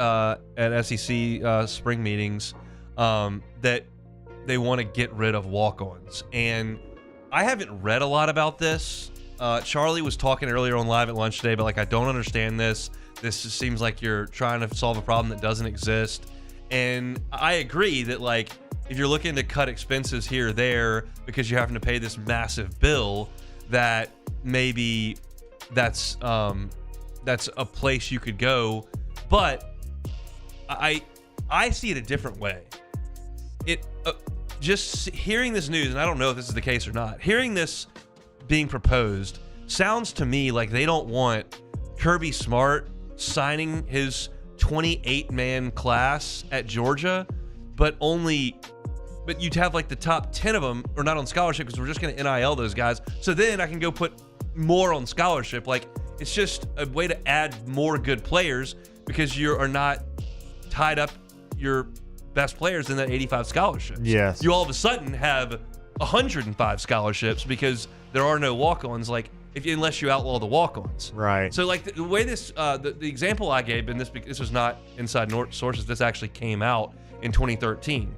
SEC spring meetings that they want to get rid of walk-ons. And I haven't read a lot about this. Charlie was talking earlier on Live at Lunch today, but like, I don't understand this. This just seems like you're trying to solve a problem that doesn't exist. And I agree that like, if you're looking to cut expenses here or there because you're having to pay this massive bill, that maybe that's a place you could go. But I see it a different way. Just hearing this news, and I don't know if this is the case or not, hearing this being proposed sounds to me like they don't want Kirby Smart signing his 28-man class at Georgia, but you'd have like the top 10 of them are not on scholarship because we're just going to NIL those guys. So then I can go put more on scholarship. Like, it's just a way to add more good players because you are not tied up your best players in that 85 scholarships. Yes. You all of a sudden have 105 scholarships because there are no walk-ons, like unless you outlaw the walk-ons. Right. So like the way this, the example I gave, and this was not inside sources, this actually came out in 2013.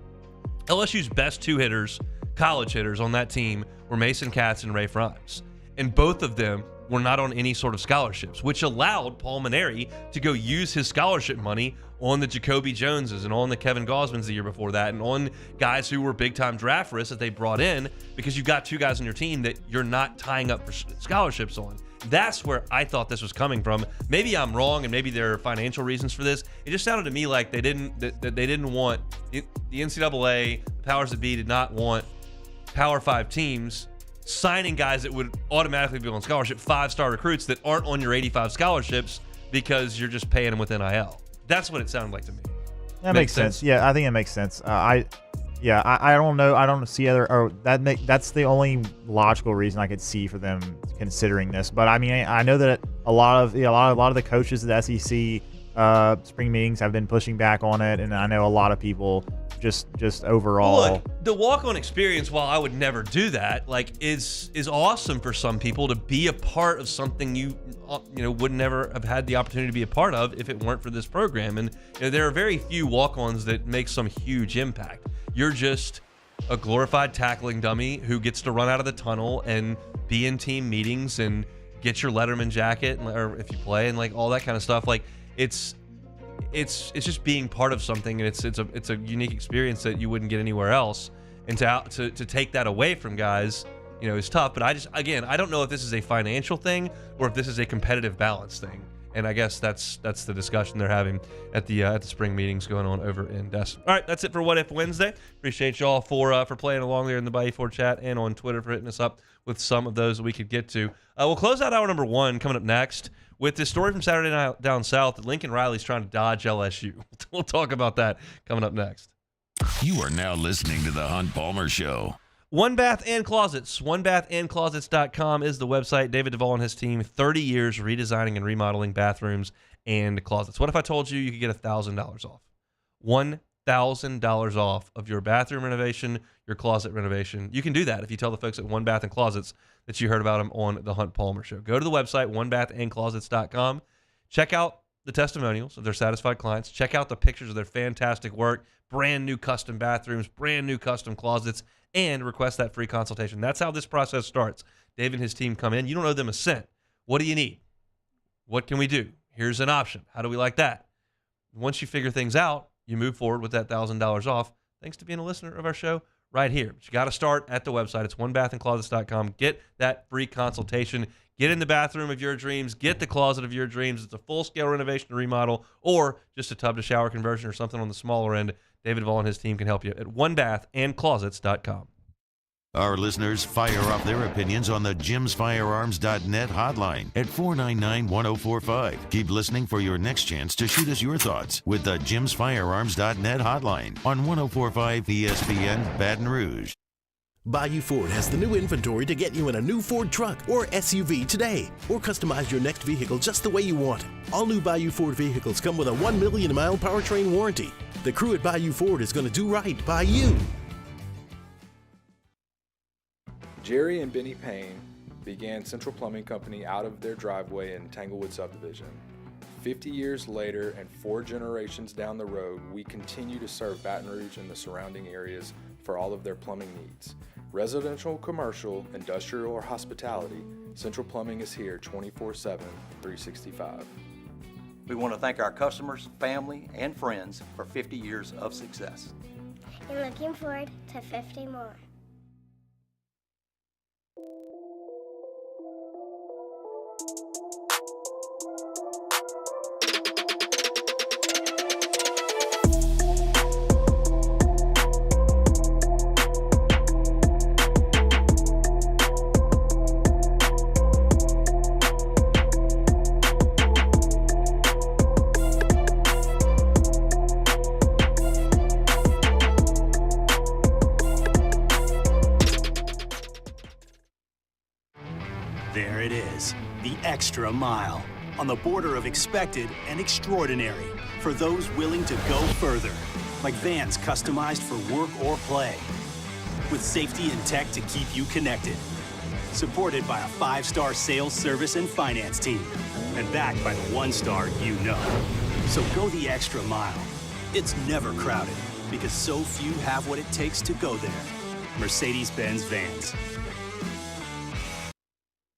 LSU's best two hitters, college hitters on that team were Mason Katz and Rafe Rhymes. And both of them were not on any sort of scholarships, which allowed Paul Maneri to go use his scholarship money on the Jacoby Joneses and on the Kevin Gosmans the year before that, and on guys who were big-time draft risks that they brought in, because you've got two guys on your team that you're not tying up for scholarships on. That's where I thought this was coming from. Maybe I'm wrong, and maybe there are financial reasons for this. It just sounded to me like they didn't want the NCAA, the powers that be, did not want Power 5 teams signing guys that would automatically be on scholarship, 5-star recruits that aren't on your 85 scholarships because you're just paying them with NIL. That's what it sounded like to me. That makes sense. Yeah, I think it makes sense. I don't know. I don't see other. That's the only logical reason I could see for them considering this. But I mean, I know that a lot of the coaches at the SEC spring meetings have been pushing back on it, and I know a lot of people just overall. Look, the walk-on experience, while I would never do that, like is awesome for some people to be a part of something you would never have had the opportunity to be a part of if it weren't for this program. And there are very few walk-ons that make some huge impact. You're just a glorified tackling dummy who gets to run out of the tunnel and be in team meetings and get your Letterman jacket, or if you play, and like all that kind of stuff. Like it's just being part of something, and it's a unique experience that you wouldn't get anywhere else. And to take that away from guys, is tough. But I don't know if this is a financial thing or if this is a competitive balance thing. And I guess that's the discussion they're having at the spring meetings going on over in Destin. All right, that's it for What If Wednesday. Appreciate y'all for playing along there in the Bayou Ford chat and on Twitter for hitting us up with some of those that we could get to. We'll close out hour number 1 coming up next with this story from Saturday Night Down South that Lincoln Riley's trying to dodge LSU. We'll talk about that coming up next. You are now listening to The Hunt Palmer Show. One Bath and Closets. OneBathAndClosets.com is the website. David Duvall and his team, 30 years redesigning and remodeling bathrooms and closets. What if I told you could get $1,000 off? $1,000 off of your bathroom renovation, your closet renovation. You can do that if you tell the folks at One Bath and Closets that you heard about them on the Hunt Palmer Show. Go to the website, OneBathAndClosets.com. Check out the testimonials of their satisfied clients. Check out the pictures of their fantastic work. Brand new custom bathrooms, brand new custom closets, and request that free consultation. That's how this process starts. Dave and his team come in. You don't owe them a cent. What do you need? What can we do? Here's an option. How do we like that? Once you figure things out, you move forward with that $1,000 off. Thanks to being a listener of our show right here. But you got to start at the website. It's onebathandclosets.com. Get that free consultation. Get in the bathroom of your dreams. Get the closet of your dreams. It's a full-scale renovation or remodel, or just a tub-to-shower conversion or something on the smaller end. David Vaughn and his team can help you at onebathandclosets.com. Our listeners fire off their opinions on the jimsfirearms.net hotline at 499-1045. Keep listening for your next chance to shoot us your thoughts with the jimsfirearms.net hotline on 1045 ESPN Baton Rouge. Bayou Ford has the new inventory to get you in a new Ford truck or SUV today, or customize your next vehicle just the way you want it. All new Bayou Ford vehicles come with a 1 million mile powertrain warranty. The crew at Bayou Ford is going to do right by you. Jerry and Benny Payne began Central Plumbing Company out of their driveway in Tanglewood subdivision. 50 years later and 4 generations down the road, we continue to serve Baton Rouge and the surrounding areas for all of their plumbing needs. Residential, commercial, industrial, or hospitality, Central Plumbing is here 24/7, 365. We want to thank our customers, family, and friends for 50 years of success. And looking forward to 50 more. There it is, the extra mile, on the border of expected and extraordinary, for those willing to go further, like vans customized for work or play, with safety and tech to keep you connected, supported by a 5-star sales, service, and finance team, and backed by the 1-star you know. So go the extra mile. It's never crowded, because so few have what it takes to go there. Mercedes-Benz Vans.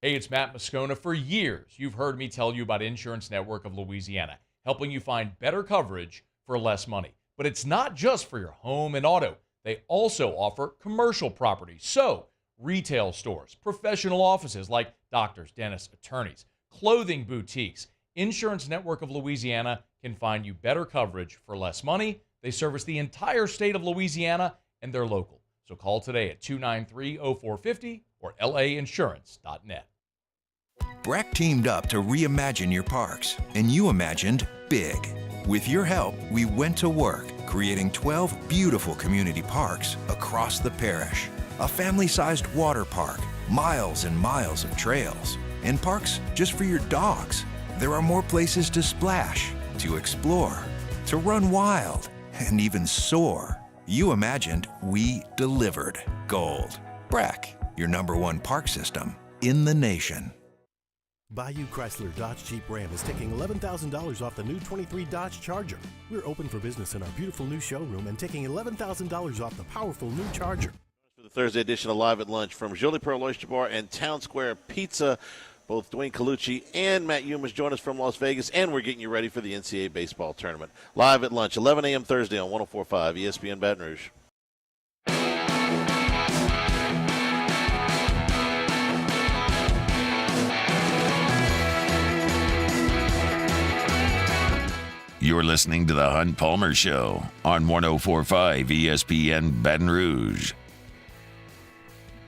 Hey, it's Matt Moscona. For years, you've heard me tell you about Insurance Network of Louisiana, helping you find better coverage for less money. But it's not just for your home and auto. They also offer commercial property. So, retail stores, professional offices like doctors, dentists, attorneys, clothing boutiques. Insurance Network of Louisiana can find you better coverage for less money. They service the entire state of Louisiana, and they're local. So call today at 293-0450 or lainsurance.net. Brack teamed up to reimagine your parks, and you imagined big. With your help, we went to work, creating 12 beautiful community parks across the parish. A family-sized water park, miles and miles of trails, and parks just for your dogs. There are more places to splash, to explore, to run wild, and even soar. You imagined, we delivered. Gold. Brack, your #1 park system in the nation. Bayou Chrysler Dodge Jeep Ram is taking $11,000 off the new 23 Dodge Charger. We're open for business in our beautiful new showroom and taking $11,000 off the powerful new Charger. For the Thursday edition of Live at Lunch from Jolie Pearl Oyster Bar and Town Square Pizza. Both Dwayne Colucci and Matt Yumas join us from Las Vegas, and we're getting you ready for the NCAA baseball tournament. Live at Lunch, 11 a.m. Thursday on 104.5 ESPN Baton Rouge. You're listening to the Hunt Palmer Show on 104.5 ESPN Baton Rouge.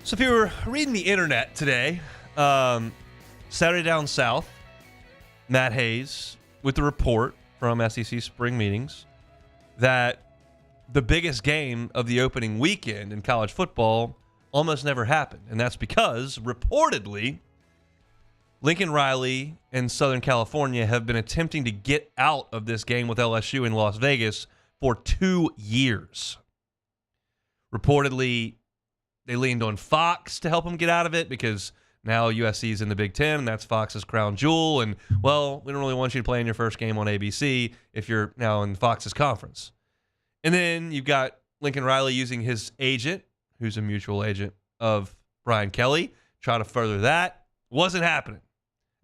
So if you were reading the internet today, Saturday Down South, Matt Hayes, with the report from SEC spring meetings that the biggest game of the opening weekend in college football almost never happened. And that's because, reportedly, Lincoln Riley and Southern California have been attempting to get out of this game with LSU in Las Vegas for 2 years. Reportedly, they leaned on Fox to help them get out of it because now USC is in the Big Ten, and that's Fox's crown jewel. And, well, we don't really want you to play in your first game on ABC if you're now in Fox's conference. And then you've got Lincoln Riley using his agent, who's a mutual agent of Brian Kelly, try to further that. Wasn't happening.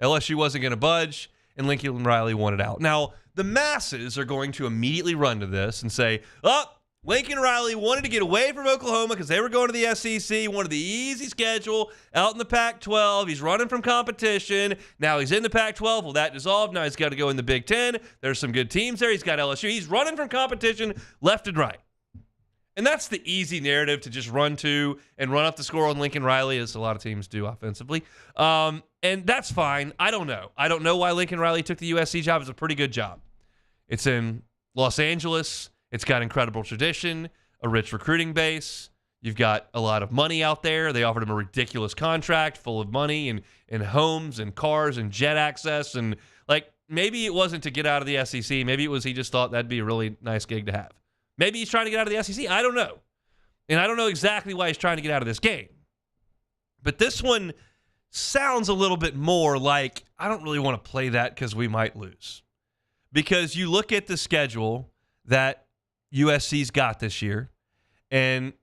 LSU wasn't going to budge, and Lincoln Riley wanted out. Now, the masses are going to immediately run to this and say, oh, Lincoln Riley wanted to get away from Oklahoma because they were going to the SEC, wanted the easy schedule out in the Pac-12. He's running from competition. Now he's in the Pac-12. Well, that dissolved. Now he's got to go in the Big Ten. There's some good teams there. He's got LSU. He's running from competition left and right. And that's the easy narrative to just run to and run up the score on Lincoln Riley, as a lot of teams do offensively. And that's fine. I don't know. I don't know why Lincoln Riley took the USC job. It's a pretty good job. It's in Los Angeles. It's got incredible tradition, a rich recruiting base. You've got a lot of money out there. They offered him a ridiculous contract full of money and homes and cars and jet access. And, maybe it wasn't to get out of the SEC. Maybe it was he just thought that'd be a really nice gig to have. Maybe he's trying to get out of the SEC. I don't know. And I don't know exactly why he's trying to get out of this game. But this one sounds a little bit more like, I don't really want to play that because we might lose. Because you look at the schedule that USC's got this year, and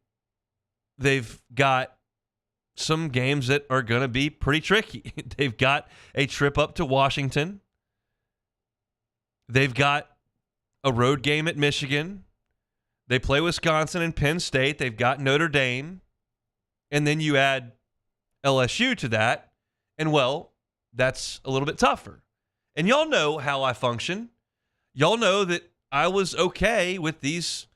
they've got some games that are going to be pretty tricky. They've got a trip up to Washington. They've got a road game at Michigan. They play Wisconsin and Penn State. They've got Notre Dame. And then you add LSU to that, and, well, that's a little bit tougher. And y'all know how I function. Y'all know that I was okay with these,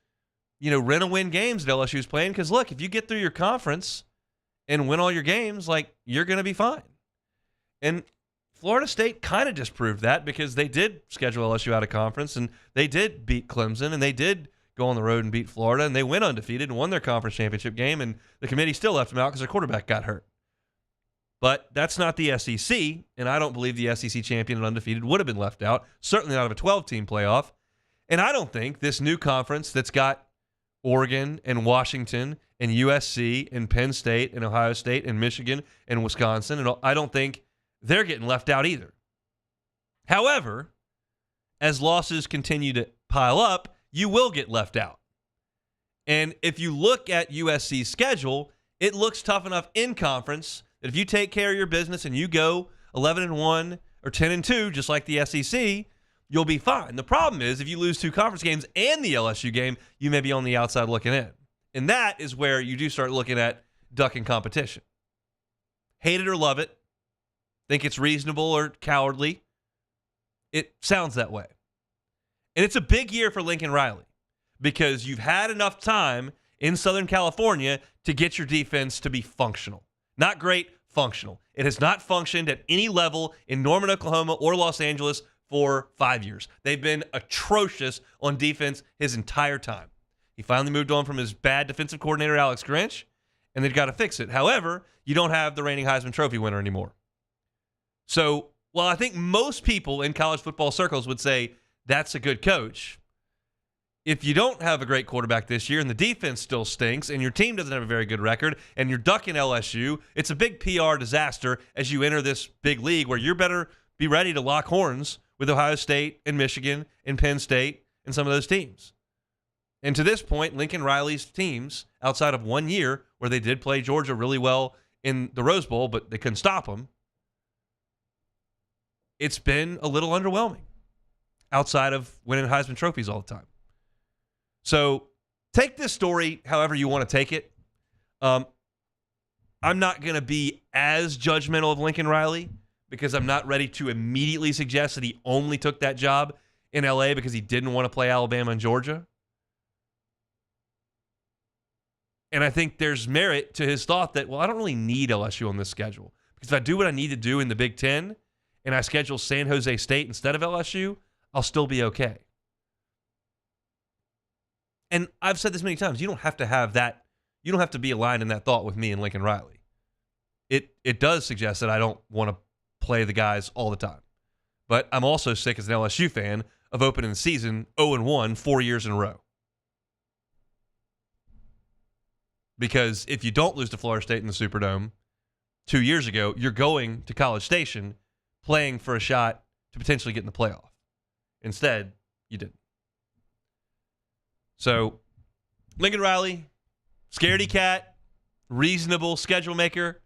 rent-a-win games that LSU's playing. Because, look, if you get through your conference and win all your games, you're going to be fine. And Florida State kind of disproved that because they did schedule LSU out of conference, and they did beat Clemson, and they did go on the road and beat Florida, and they went undefeated and won their conference championship game, and the committee still left them out because their quarterback got hurt. But that's not the SEC, and I don't believe the SEC champion and undefeated would have been left out, certainly not of a 12-team playoff. And I don't think this new conference that's got Oregon and Washington and USC and Penn State and Ohio State and Michigan and Wisconsin, and I don't think they're getting left out either. However, as losses continue to pile up, you will get left out. And if you look at USC's schedule, it looks tough enough in conference that if you take care of your business and you go 11-1 or 10-2, just like the SEC, you'll be fine. The problem is if you lose two conference games and the LSU game, you may be on the outside looking in. And that is where you do start looking at ducking competition. Hate it or love it, think it's reasonable or cowardly, it sounds that way. And it's a big year for Lincoln Riley because you've had enough time in Southern California to get your defense to be functional. Not great, functional. It has not functioned at any level in Norman, Oklahoma or Los Angeles for 5 years. They've been atrocious on defense his entire time. He finally moved on from his bad defensive coordinator, Alex Grinch, and they've got to fix it. However, you don't have the reigning Heisman Trophy winner anymore. So, while I think most people in college football circles would say that's a good coach, if you don't have a great quarterback this year and the defense still stinks and your team doesn't have a very good record and you're ducking LSU, it's a big PR disaster as you enter this big league where you better be ready to lock horns with Ohio State and Michigan and Penn State and some of those teams. And to this point, Lincoln Riley's teams, outside of 1 year where they did play Georgia really well in the Rose Bowl, but they couldn't stop them, it's been a little underwhelming outside of winning Heisman trophies all the time. So take this story however you want to take it. I'm not going to be as judgmental of Lincoln Riley because I'm not ready to immediately suggest that he only took that job in L.A. because he didn't want to play Alabama and Georgia. And I think there's merit to his thought that, well, I don't really need LSU on this schedule because if I do what I need to do in the Big Ten and I schedule San Jose State instead of LSU, I'll still be okay. And I've said this many times, you don't have to have that. You don't have to be aligned in that thought with me and Lincoln Riley. It does suggest that I don't want to play the guys all the time. But I'm also sick as an LSU fan of opening the season 0-1 4 years in a row. Because if you don't lose to Florida State in the Superdome 2 years ago, you're going to College Station playing for a shot to potentially get in the playoff. Instead, you didn't. So, Lincoln Riley, scaredy cat, reasonable schedule maker.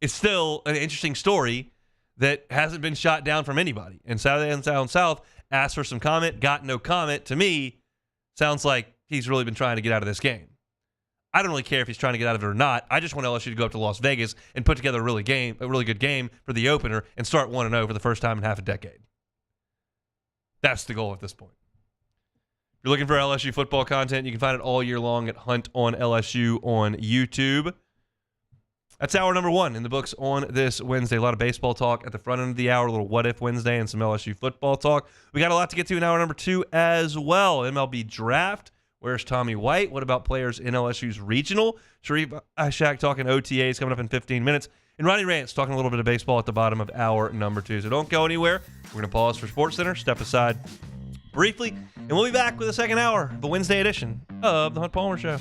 It's still an interesting story that hasn't been shot down from anybody. And Saturday and Down South asked for some comment, got no comment. To me, sounds like he's really been trying to get out of this game. I don't really care if he's trying to get out of it or not. I just want LSU to go up to Las Vegas and put together a really good game for the opener and start 1-0 for the first time in half a decade. That's the goal at this point. If you're looking for LSU football content, you can find it all year long at Hunt on LSU on YouTube. That's hour number 1 in the books on this Wednesday. A lot of baseball talk at the front end of the hour, a little What If Wednesday, and some LSU football talk. We got a lot to get to in hour number 2 as well. MLB Draft. Where's Tommy White? What about players in LSU's regional? Sharie A-Shack talking OTAs coming up in 15 minutes. And Ronnie Rants talking a little bit of baseball at the bottom of hour number 2. So don't go anywhere. We're going to pause for SportsCenter, step aside briefly, and we'll be back with the second hour of the Wednesday edition of the Hunt Palmer Show.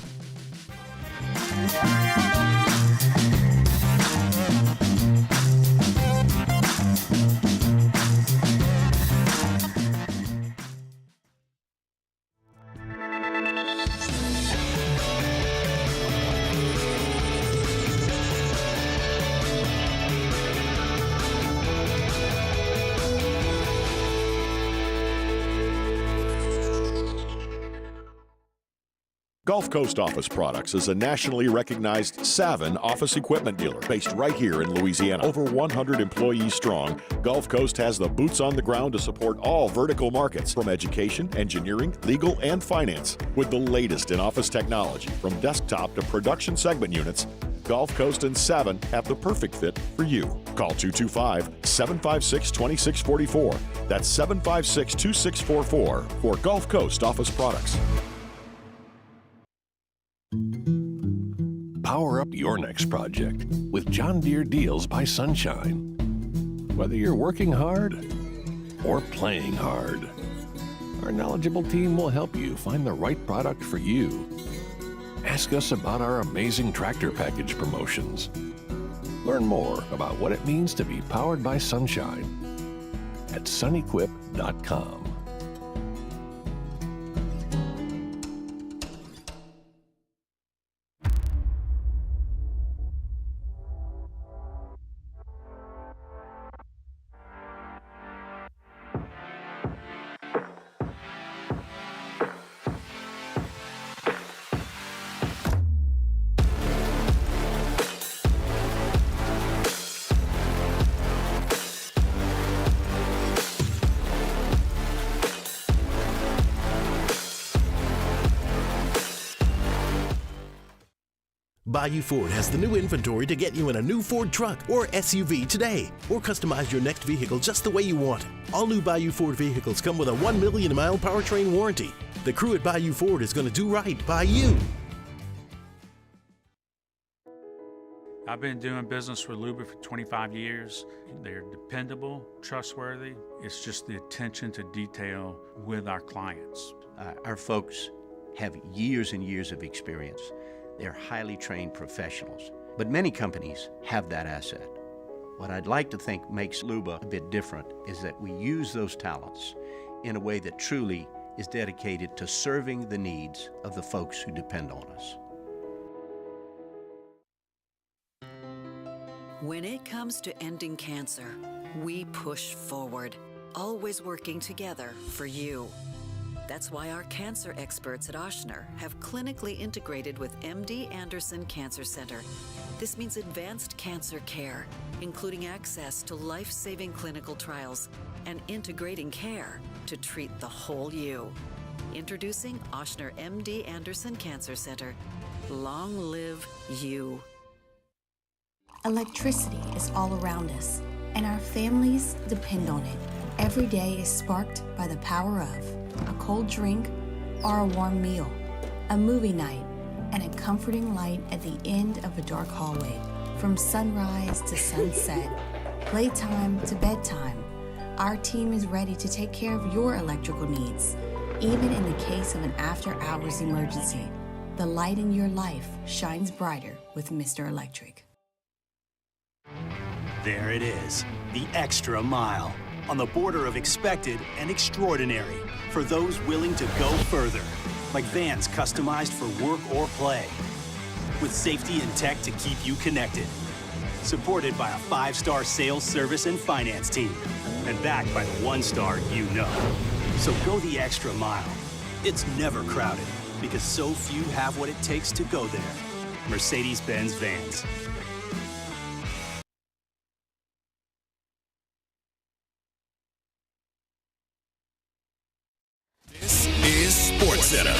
Gulf Coast Office Products is a nationally recognized Savin office equipment dealer based right here in Louisiana. Over 100 employees strong, Gulf Coast has the boots on the ground to support all vertical markets from education, engineering, legal, and finance. With the latest in office technology, from desktop to production segment units, Gulf Coast and Savin have the perfect fit for you. Call 225-756-2644. That's 756-2644 for Gulf Coast Office Products. Power up your next project with John Deere Deals by Sunshine. Whether you're working hard or playing hard, our knowledgeable team will help you find the right product for you. Ask us about our amazing tractor package promotions. Learn more about what it means to be powered by Sunshine at sunequip.com. Bayou Ford has the new inventory to get you in a new Ford truck or SUV today, or customize your next vehicle just the way you want it. All new Bayou Ford vehicles come with a 1 million mile powertrain warranty. The crew at Bayou Ford is going to do right by you. I've been doing business with Luba for 25 years. They're dependable, trustworthy. It's just the attention to detail with our clients. Our folks have years and years of experience. They're highly trained professionals, but many companies have that asset. What I'd like to think makes Luba a bit different is that we use those talents in a way that truly is dedicated to serving the needs of the folks who depend on us. When it comes to ending cancer, we push forward, always working together for you. That's why our cancer experts at Ochsner have clinically integrated with MD Anderson Cancer Center. This means advanced cancer care, including access to life-saving clinical trials and integrating care to treat the whole you. Introducing Ochsner MD Anderson Cancer Center. Long live you. Electricity is all around us, and our families depend on it. Every day is sparked by the power of a cold drink or a warm meal, a movie night, and a comforting light at the end of a dark hallway. From sunrise to sunset, playtime to bedtime, our team is ready to take care of your electrical needs. Even in the case of an after-hours emergency, the light in your life shines brighter with Mr. Electric. There it is, the extra mile, on the border of expected and extraordinary for those willing to go further, like vans customized for work or play, with safety and tech to keep you connected, supported by a 5-star sales, service, and finance team, and backed by the 1-star you know. So go the extra mile. It's never crowded, because so few have what it takes to go there. Mercedes-Benz Vans. This is SportsCenter.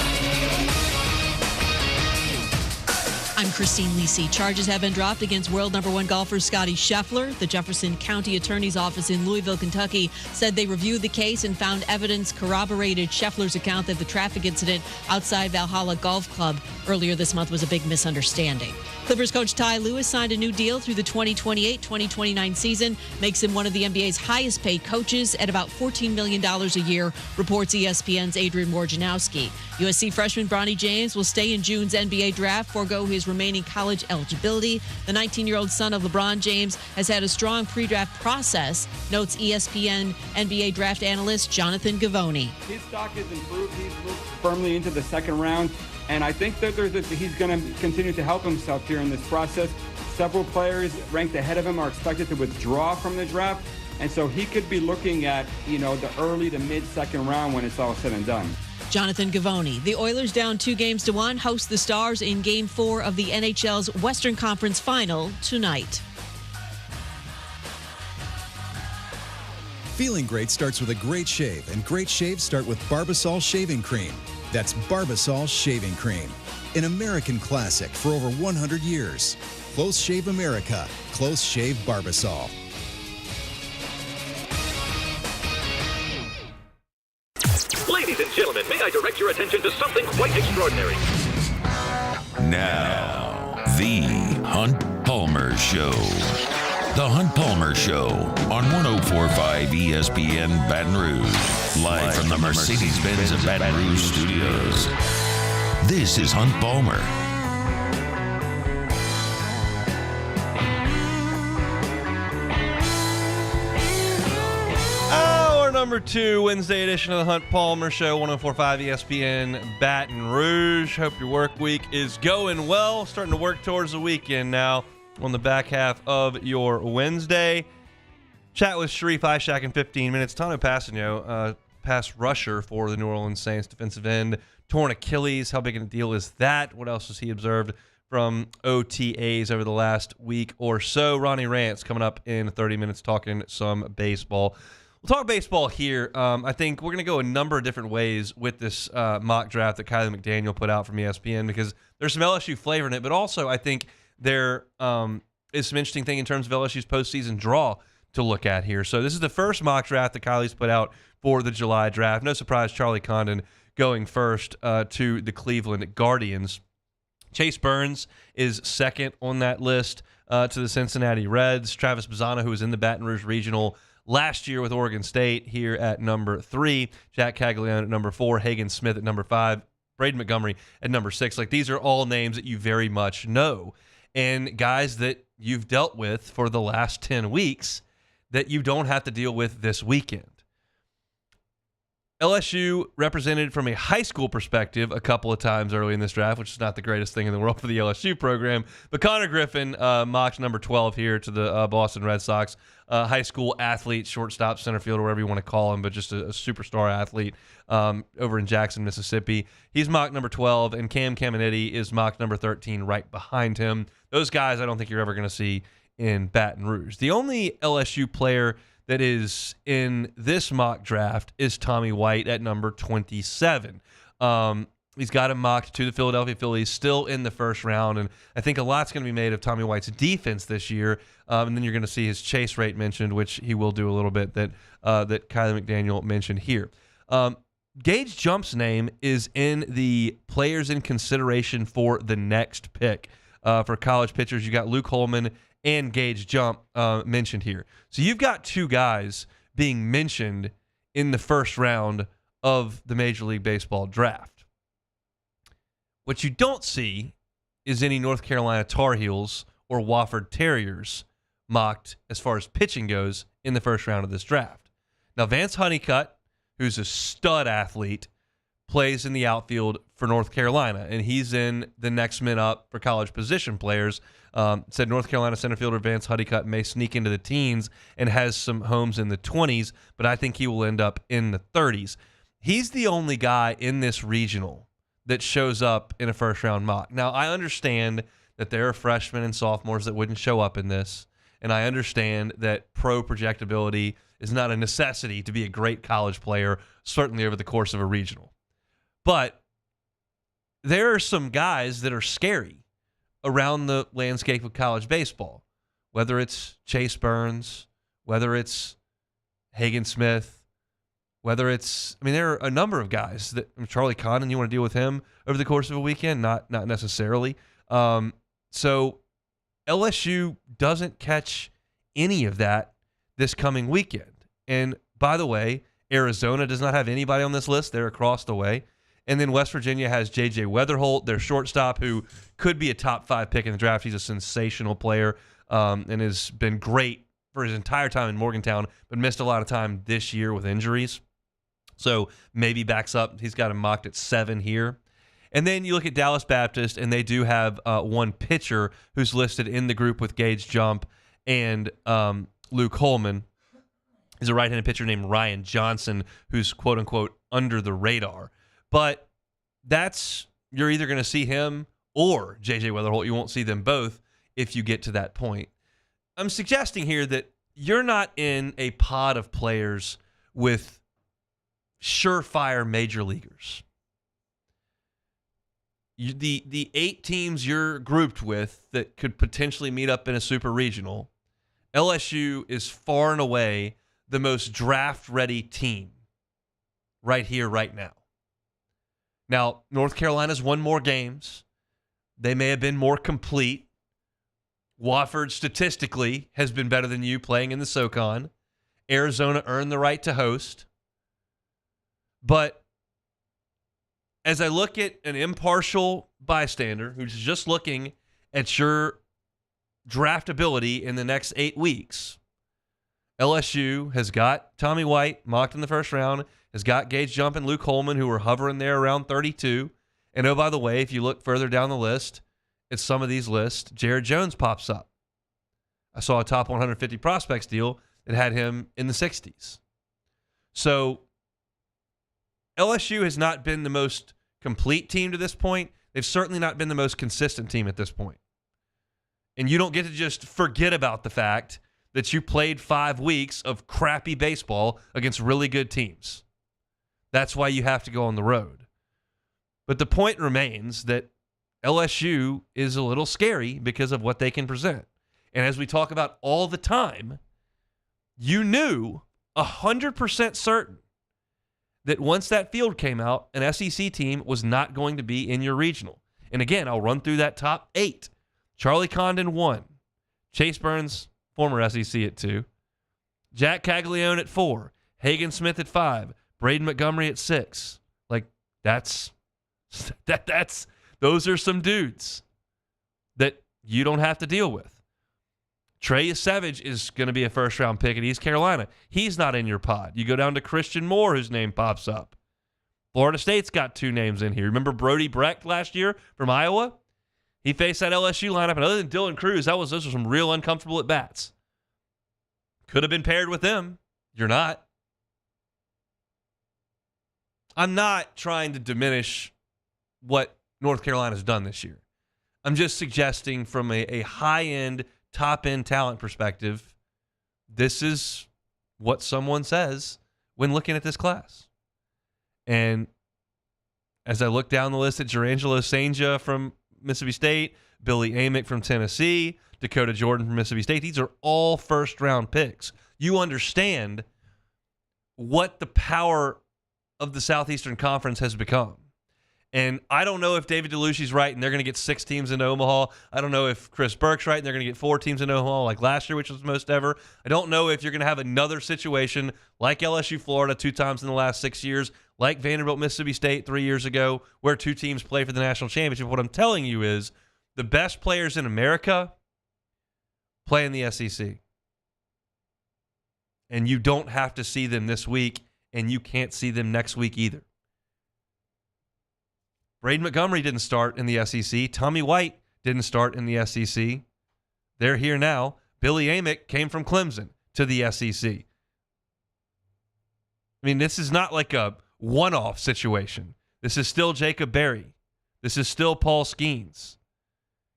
I'm Christine Lisi. Charges have been dropped against world number 1 golfer Scottie Scheffler. The Jefferson County Attorney's Office in Louisville, Kentucky, said they reviewed the case and found evidence corroborated Scheffler's account that the traffic incident outside Valhalla Golf Club earlier this month was a big misunderstanding. Clippers coach Ty Lewis signed a new deal through the 2028-2029 season, makes him one of the NBA's highest paid coaches at about $14 million a year, reports ESPN's Adrian Wojnarowski. USC freshman Bronny James will stay in June's NBA draft, forego his remaining college eligibility. The 19-year-old son of LeBron James has had a strong pre-draft process, notes ESPN NBA draft analyst Jonathan Givony. His stock has improved. He's moved firmly into the second round. And I think that he's going to continue to help himself here in this process. Several players ranked ahead of him are expected to withdraw from the draft. And so he could be looking at, the early to mid-second round when it's all said and done. Jonathan Givony. The Oilers, down 2-1, host the Stars in Game 4 of the NHL's Western Conference Final tonight. Feeling great starts with a great shave, and great shaves start with Barbasol Shaving Cream. That's Barbasol Shaving Cream, an American classic for over 100 years. Close Shave America. Close Shave Barbasol. Ladies and gentlemen, may I direct your attention to something quite extraordinary? Now, the Hunt Palmer Show. The Hunt Palmer Show on 104.5 ESPN Baton Rouge. Live from the Mercedes-Benz of Baton Rouge studios. This is Hunt Palmer. Hour number 2, Wednesday edition of the Hunt Palmer Show, 104.5 ESPN Baton Rouge. Hope your work week is going well. Starting to work towards the weekend now. On the back half of your Wednesday. Chat with Sharie A-Shack in 15 minutes. Tano Passanio, pass rusher for the New Orleans Saints, defensive end, torn Achilles. How big a deal is that? What else has he observed from OTAs over the last week or so? Ronnie Rants coming up in 30 minutes talking some baseball. We'll talk baseball here. I think we're going to go a number of different ways with this mock draft that Kylie McDaniel put out from ESPN because there's some LSU flavor in it, but also I think there is some interesting thing in terms of LSU's postseason draw to look at here. So this is the first mock draft that Kylie's put out for the July draft. No surprise, Charlie Condon going first to the Cleveland Guardians. Chase Burns is second on that list to the Cincinnati Reds. Travis Bazzana, who was in the Baton Rouge Regional last year with Oregon State, here at number 3. Jack Caglione at number 4. Hagen Smith at number 5. Braden Montgomery at number 6. Like, these are all names that you very much know. And guys that you've dealt with for the last 10 weeks that you don't have to deal with this weekend. LSU represented from a high school perspective a couple of times early in this draft, which is not the greatest thing in the world for the LSU program. But Connor Griffin mocked number 12 here to the Boston Red Sox. High school athlete, shortstop, center fielder, whatever you want to call him, but just a superstar athlete over in Jackson, Mississippi. He's mocked number 12, and Cam Caminiti is mocked number 13 right behind him. Those guys I don't think you're ever going to see in Baton Rouge. The only LSU player that is in this mock draft is Tommy White at number 27. He's got him mocked to the Philadelphia Phillies, still in the first round, and I think a lot's going to be made of Tommy White's defense this year, and then you're going to see his chase rate mentioned, which he will do a little bit, that Kylie McDaniel mentioned here. Gage Jump's name is in the players in consideration for the next pick. For college pitchers, you got Luke Holman and Gage Jump mentioned here. So you've got two guys being mentioned in the first round of the Major League Baseball draft. What you don't see is any North Carolina Tar Heels or Wofford Terriers mocked as far as pitching goes in the first round of this draft. Now, Vance Honeycutt, who's a stud athlete, plays in the outfield for North Carolina, and he's in the next men up for college position players. Said North Carolina center fielder Vance Honeycutt may sneak into the teens and has some homes in the 20s, but I think he will end up in the 30s. He's the only guy in this regional that shows up in a first-round mock. Now, I understand that there are freshmen and sophomores that wouldn't show up in this, and I understand that pro projectability is not a necessity to be a great college player, certainly over the course of a regional. But there are some guys that are scary around the landscape of college baseball, whether it's Chase Burns, whether it's Hagen Smith, whether it's, there are a number of guys that, Charlie Condon, you want to deal with him over the course of a weekend? Not necessarily. So LSU doesn't catch any of that this coming weekend. And by the way, Arizona does not have anybody on this list. They're across the way. And then West Virginia has J.J. Weatherholt, their shortstop, who could be a top 5 pick in the draft. He's a sensational player and has been great for his entire time in Morgantown, but missed a lot of time this year with injuries. So maybe backs up. He's got him mocked at 7 here. And then you look at Dallas Baptist, and they do have one pitcher who's listed in the group with Gage Jump and Luke Holman. Is a right-handed pitcher named Ryan Johnson, who's quote-unquote under the radar. But you're either going to see him or J.J. Weatherholt. You won't see them both if you get to that point. I'm suggesting here that you're not in a pod of players with surefire major leaguers. The 8 teams you're grouped with that could potentially meet up in a super regional, LSU is far and away the most draft-ready team right here, right now. Now, North Carolina's won more games. They may have been more complete. Wofford, statistically, has been better than you playing in the SoCon. Arizona earned the right to host. But as I look at an impartial bystander who's just looking at your draftability in the next 8 weeks, LSU has got Tommy White mocked in the first round, has got Gage Jump and Luke Holman, who are hovering there around 32. And oh, by the way, if you look further down the list, at some of these lists, Jared Jones pops up. I saw a top 150 prospects deal that had him in the 60s. So LSU has not been the most complete team to this point. They've certainly not been the most consistent team at this point. And you don't get to just forget about the fact that you played 5 weeks of crappy baseball against really good teams. That's why you have to go on the road. But the point remains that LSU is a little scary because of what they can present. And as we talk about all the time, you knew 100% certain that once that field came out, an SEC team was not going to be in your regional. And again, I'll run through that top 8. Charlie Condon 1. Chase Burns, former SEC, at 2. Jack Caglione at 4. Hagen Smith at 5. Braden Montgomery at 6. Those are some dudes that you don't have to deal with. Trey Savage is going to be a first-round pick at East Carolina. He's not in your pod. You go down to Christian Moore, whose name pops up. Florida State's got 2 names in here. Remember Brody Brecht last year from Iowa? He faced that LSU lineup, and other than Dylan Cruz, those were some real uncomfortable at-bats. Could have been paired with them. You're not. I'm not trying to diminish what North Carolina's done this year. I'm just suggesting from a high-end, top-end talent perspective, this is what someone says when looking at this class. And as I look down the list at Jerangelo Sainja from Mississippi State, Billy Amick from Tennessee, Dakota Jordan from Mississippi State, these are all first-round picks. You understand what the power of the Southeastern Conference has become. And I don't know if David DeLucci's right and they're going to get 6 teams in Omaha. I don't know if Chris Burke's right and they're going to get 4 teams in Omaha like last year, which was the most ever. I don't know if you're going to have another situation like LSU Florida 2 times in the last 6 years, like Vanderbilt Mississippi State 3 years ago, where 2 teams play for the national championship. What I'm telling you is the best players in America play in the SEC. And you don't have to see them this week, and you can't see them next week either. Braden Montgomery didn't start in the SEC. Tommy White didn't start in the SEC. They're here now. Billy Amick came from Clemson to the SEC. I mean, this is not like a one-off situation. This is still Jacob Berry. This is still Paul Skeens.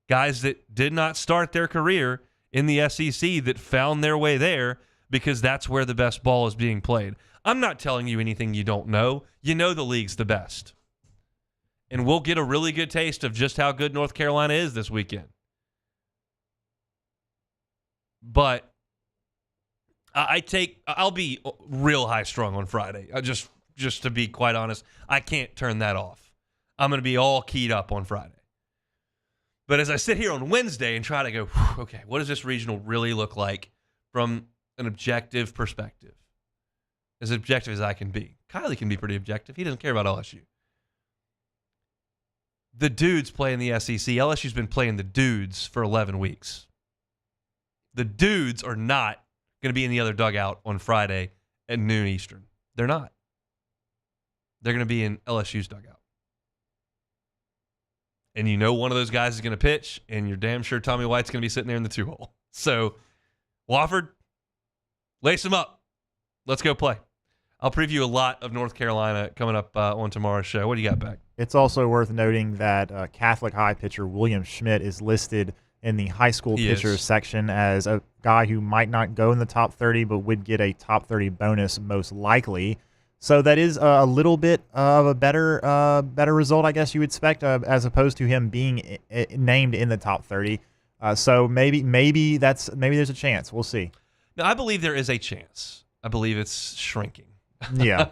Guys that did not start their career in the SEC that found their way there because that's where the best ball is being played. I'm not telling you anything you don't know. You know the league's the best. And we'll get a really good taste of just how good North Carolina is this weekend. But I'll be real high strung on Friday. Just to be quite honest, I can't turn that off. I'm going to be all keyed up on Friday. But as I sit here on Wednesday and try to go, okay, what does this regional really look like from an objective perspective? As objective as I can be. Kylie can be pretty objective. He doesn't care about LSU. The dudes play in the SEC. LSU's been playing the dudes for 11 weeks. The dudes are not going to be in the other dugout on Friday at noon Eastern. They're not. They're going to be in LSU's dugout. And you know one of those guys is going to pitch, and you're damn sure Tommy White's going to be sitting there in the 2-hole. So, Wofford, lace him up. Let's go play. I'll preview a lot of North Carolina coming up on tomorrow's show. What do you got back? It's also worth noting that Catholic High pitcher William Schmidt is listed in the high school pitchers section as a guy who might not go in the top 30, but would get a top 30 bonus most likely. So that is a little bit of a better result, I guess you would expect, as opposed to him being named in the top 30. So maybe there's a chance. We'll see. No, I believe there is a chance. I believe it's shrinking. Yeah,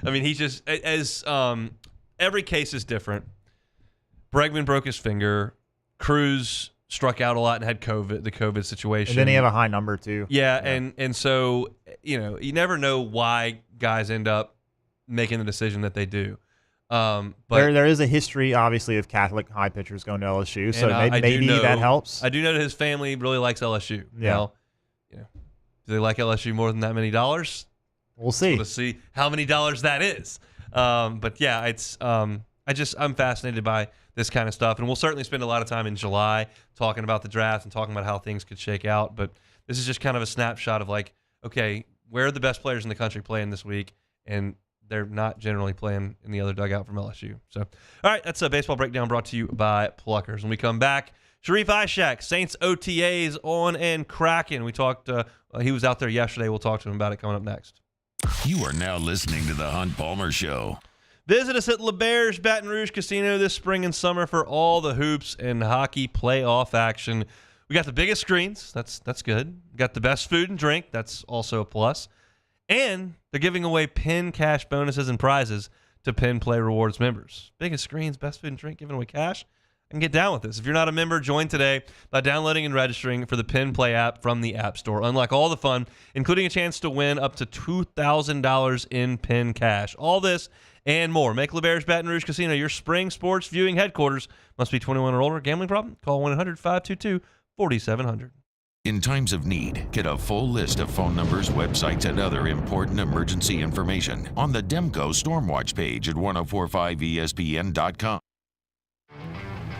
he just every case is different. Bregman broke his finger. Cruz struck out a lot and had COVID, the COVID situation. And then he had a high number too. Yeah. And so, you never know why guys end up making the decision that they do. But there is a history, obviously, of Catholic high pitchers going to LSU, so maybe that helps. I do know that his family really likes LSU. Yeah. Now, do they like LSU more than that many dollars? We'll see. We'll see how many dollars that is. But yeah, it's I'm fascinated by this kind of stuff, and we'll certainly spend a lot of time in July talking about the draft and talking about how things could shake out. But this is just kind of a snapshot of like, okay, where are the best players in the country playing this week? And they're not generally playing in the other dugout from LSU. So, all right, that's a baseball breakdown brought to you by Pluckers. When we come back, Sharie A-Shack, Saints OTAs on and cracking. We talked, he was out there yesterday. We'll talk to him about it coming up next. You are now listening to The Hunt Palmer Show. Visit us at LeBear's Baton Rouge Casino this spring and summer for all the hoops and hockey playoff action. We got the biggest screens. That's good. We got the best food and drink. That's also a plus. And they're giving away PIN cash bonuses and prizes to PIN Play Rewards members. Biggest screens, best food and drink, giving away cash. I can get down with this. If you're not a member, join today by downloading and registering for the PIN Play app from the App Store. Unlock all the fun, including a chance to win up to $2,000 in PIN cash. All this and more. Make LeBear's Baton Rouge Casino your spring sports viewing headquarters. Must be 21 or older. Gambling problem? Call 1-800-522-4700. In times of need, get a full list of phone numbers, websites, and other important emergency information on the Demco Stormwatch page at 1045ESPN.com.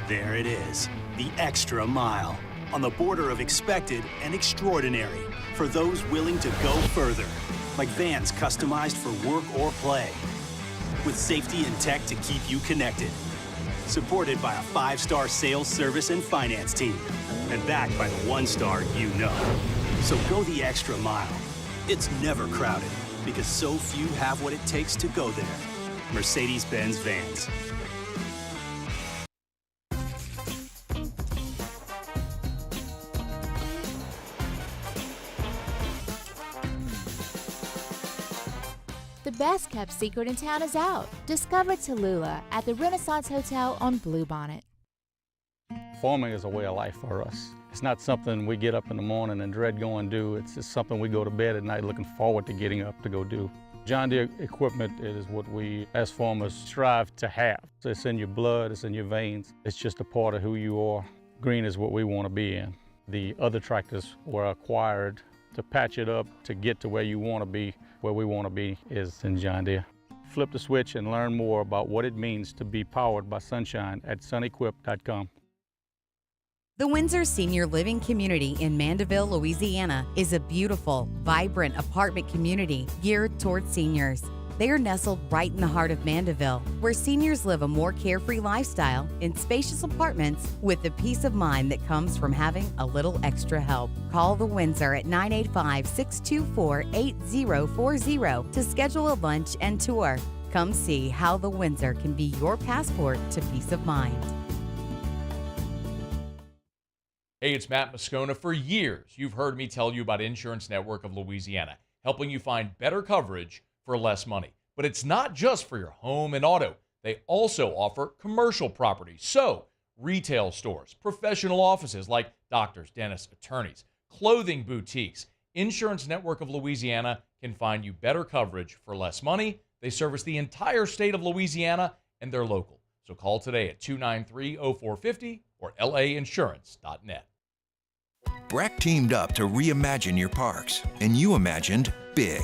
There it is, the extra mile, on the border of expected and extraordinary for those willing to go further, like vans customized for work or play, with safety and tech to keep you connected. Supported by a 5-star sales, service, and finance team, and backed by the 1-star you know. So go the extra mile. It's never crowded, because so few have what it takes to go there. Mercedes-Benz Vans. The best-kept secret in town is out. Discover Tallulah at the Renaissance Hotel on Bluebonnet. Farming is a way of life for us. It's not something we get up in the morning and dread going do. It's just something we go to bed at night looking forward to getting up to go do. John Deere equipment is what we, as farmers, strive to have. It's in your blood, it's in your veins. It's just a part of who you are. Green is what we want to be in. The other tractors were acquired to patch it up to get to where you want to be. Where we want to be is in John Deere. Flip the switch and learn more about what it means to be powered by sunshine at sunequip.com. The Windsor Senior Living Community in Mandeville, Louisiana is a beautiful, vibrant apartment community geared toward seniors. They are nestled right in the heart of Mandeville, where seniors live a more carefree lifestyle in spacious apartments with the peace of mind that comes from having a little extra help. Call the Windsor at 985-624-8040 to schedule a lunch and tour. Come see how the Windsor can be your passport to peace of mind. Hey, it's Matt Moscona. For years, you've heard me tell you about Insurance Network of Louisiana, helping you find better coverage for less money. But it's not just for your home and auto. They also offer commercial property. So, retail stores, professional offices like doctors, dentists, attorneys, clothing boutiques. Insurance Network of Louisiana can find you better coverage for less money. They service the entire state of Louisiana, and they're local. So call today at 293-0450 or lainsurance.net. Breck teamed up to reimagine your parks, and you imagined big.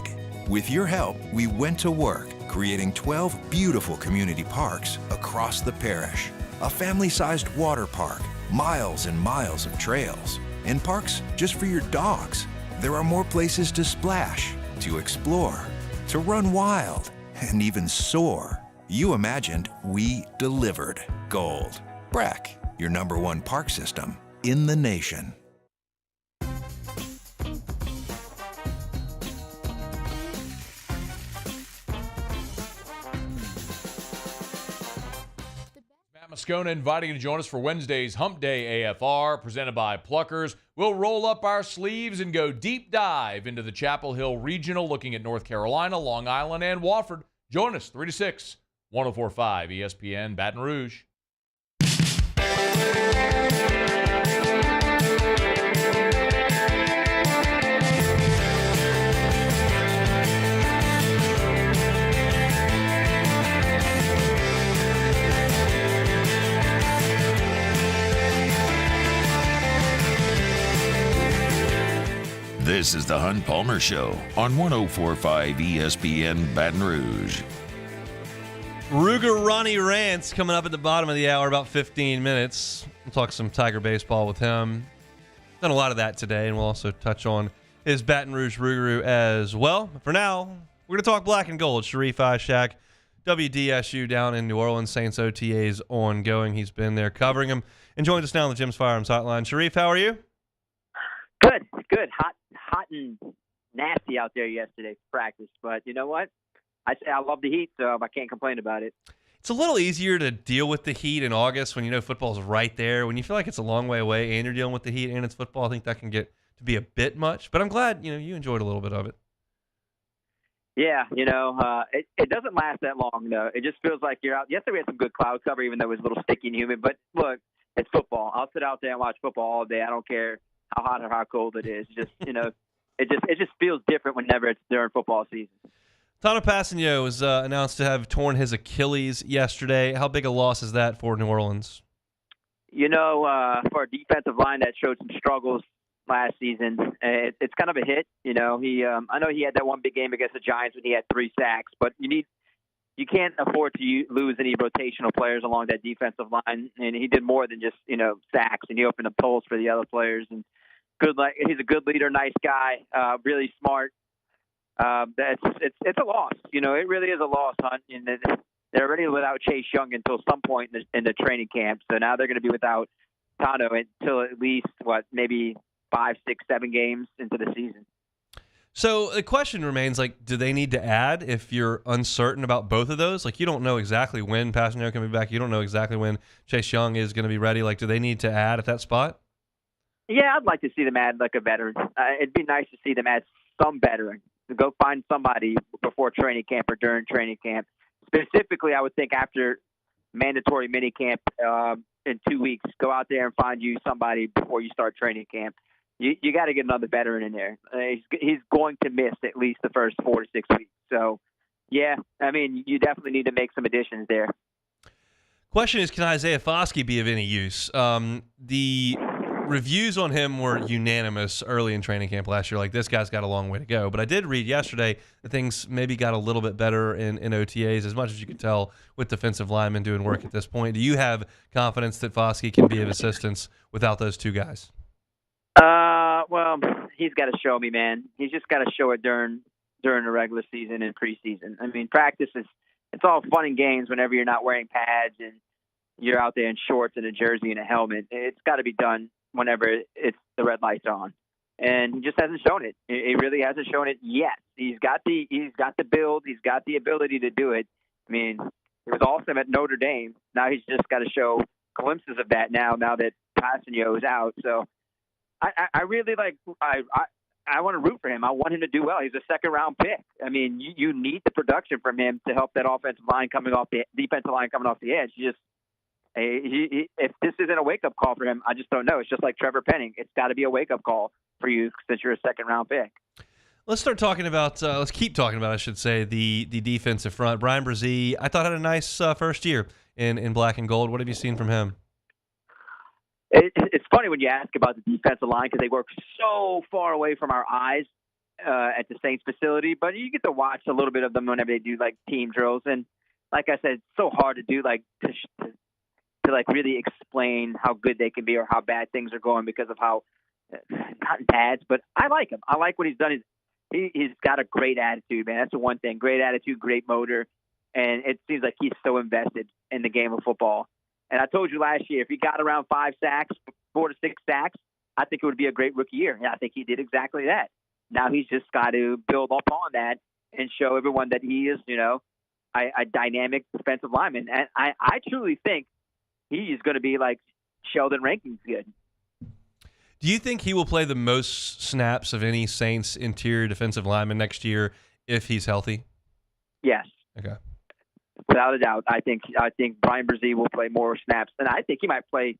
With your help, we went to work, creating 12 beautiful community parks across the parish. A family-sized water park, miles and miles of trails, and parks just for your dogs. There are more places to splash, to explore, to run wild, and even soar. You imagined, we delivered. Gold. Breck, your #1 park system in the nation. Moscona inviting you to join us for Wednesday's Hump Day AFR, presented by Pluckers. We'll roll up our sleeves and go deep dive into the Chapel Hill Regional, looking at North Carolina, Long Island, and Wofford. Join us 3 to 6, 104.5 ESPN Baton Rouge. This is the Hunt Palmer Show on 104.5 ESPN Baton Rouge. Ruger Ronnie Rants coming up at the bottom of the hour, about 15 minutes. We'll talk some Tiger baseball with him. Done a lot of that today, and we'll also touch on his Baton Rouge Rougarou as well. But for now, we're going to talk black and gold. Sharie A-Shack, WDSU down in New Orleans, Saints OTAs ongoing. He's been there covering them and joins us now on the Jim's Firearms Hotline. Sharie, how are you? Good. Hot and nasty out there yesterday for practice, but you know what? I say I love the heat, so I can't complain about it. It's a little easier to deal with the heat in August when you know football's right there. When you feel like it's a long way away and you're dealing with the heat and it's football, I think that can get to be a bit much. But I'm glad you enjoyed a little bit of it. Yeah, it doesn't last that long though. It just feels like you're out. Yesterday we had some good cloud cover, even though it was a little sticky and humid. But look, it's football. I'll sit out there and watch football all day. I don't care how hot or how cold it is. Just it just feels different whenever it's during football season. Tano Passanio was announced to have torn his Achilles yesterday. How big a loss is that for New Orleans? For a defensive line that showed some struggles last season, it's kind of a hit. I know he had that one big game against the Giants when he had 3 sacks, but you can't afford to lose any rotational players along that defensive line. And he did more than just sacks, and he opened up holes for the other players. And he's a good leader, nice guy, really smart. It's a loss. It really is a loss, Hunt. And they're already without Chase Young until some point in the training camp. So now they're going to be without Tano until at least maybe 5, 6, 7 games into the season. So the question remains, do they need to add if you're uncertain about both of those? You don't know exactly when Passanio can be back. You don't know exactly when Chase Young is going to be ready. Do they need to add at that spot? Yeah, I'd like to see them add a veteran. It'd be nice to see them add some veteran. Go find somebody before training camp or during training camp. Specifically, I would think after mandatory minicamp in 2 weeks, go out there and find you somebody before you start training camp. You got to get another veteran in there. He's going to miss at least the first 4 to 6 weeks. So, yeah, you definitely need to make some additions there. Question is, can Isaiah Foskey be of any use? The reviews on him were unanimous early in training camp last year. This guy's got a long way to go. But I did read yesterday that things maybe got a little bit better in OTAs, as much as you could tell with defensive linemen doing work at this point. Do you have confidence that Foskey can be of assistance without those two guys? Well, he's got to show me, man. He's just got to show it during during the regular season and preseason. I mean, practice it's all fun and games whenever you're not wearing pads and you're out there in shorts and a jersey and a helmet. It's got to be done whenever it's the red lights on. And he just hasn't shown it. He really hasn't shown it yet. He's got the build. He's got the ability to do it. I mean, it was awesome at Notre Dame. Now he's just got to show glimpses of that now that Passanio is out. So I really I want to root for him. I want him to do well. He's a second-round pick. I mean, you need the production from him to help that defensive line coming off the edge. If this isn't a wake-up call for him, I just don't know. It's just like Trevor Penning. It's got to be a wake-up call for you since you're a second-round pick. Let's keep talking about, I should say, the defensive front. Bryan Bresee, I thought had a nice first year in black and gold. What have you seen from him? It's funny when you ask about the defensive line because they work so far away from our eyes at the Saints facility, but you get to watch a little bit of them whenever they do like team drills. And like I said, it's so hard to do to really explain how good they can be or how bad things are going because of how not in pads. But I like him. I like what he's done. He's got a great attitude, man. That's the one thing. Great attitude, great motor, and it seems like he's so invested in the game of football. And I told you last year, if he got around 5 sacks, 4 to 6 sacks, I think it would be a great rookie year. And I think he did exactly that. Now he's just got to build upon that and show everyone that he is, a dynamic defensive lineman. And I truly think he is going to be like Sheldon Rankins good. Do you think he will play the most snaps of any Saints interior defensive lineman next year if he's healthy? Yes. Okay. Without a doubt, I think Bryan Bresee will play more snaps, and I think he might play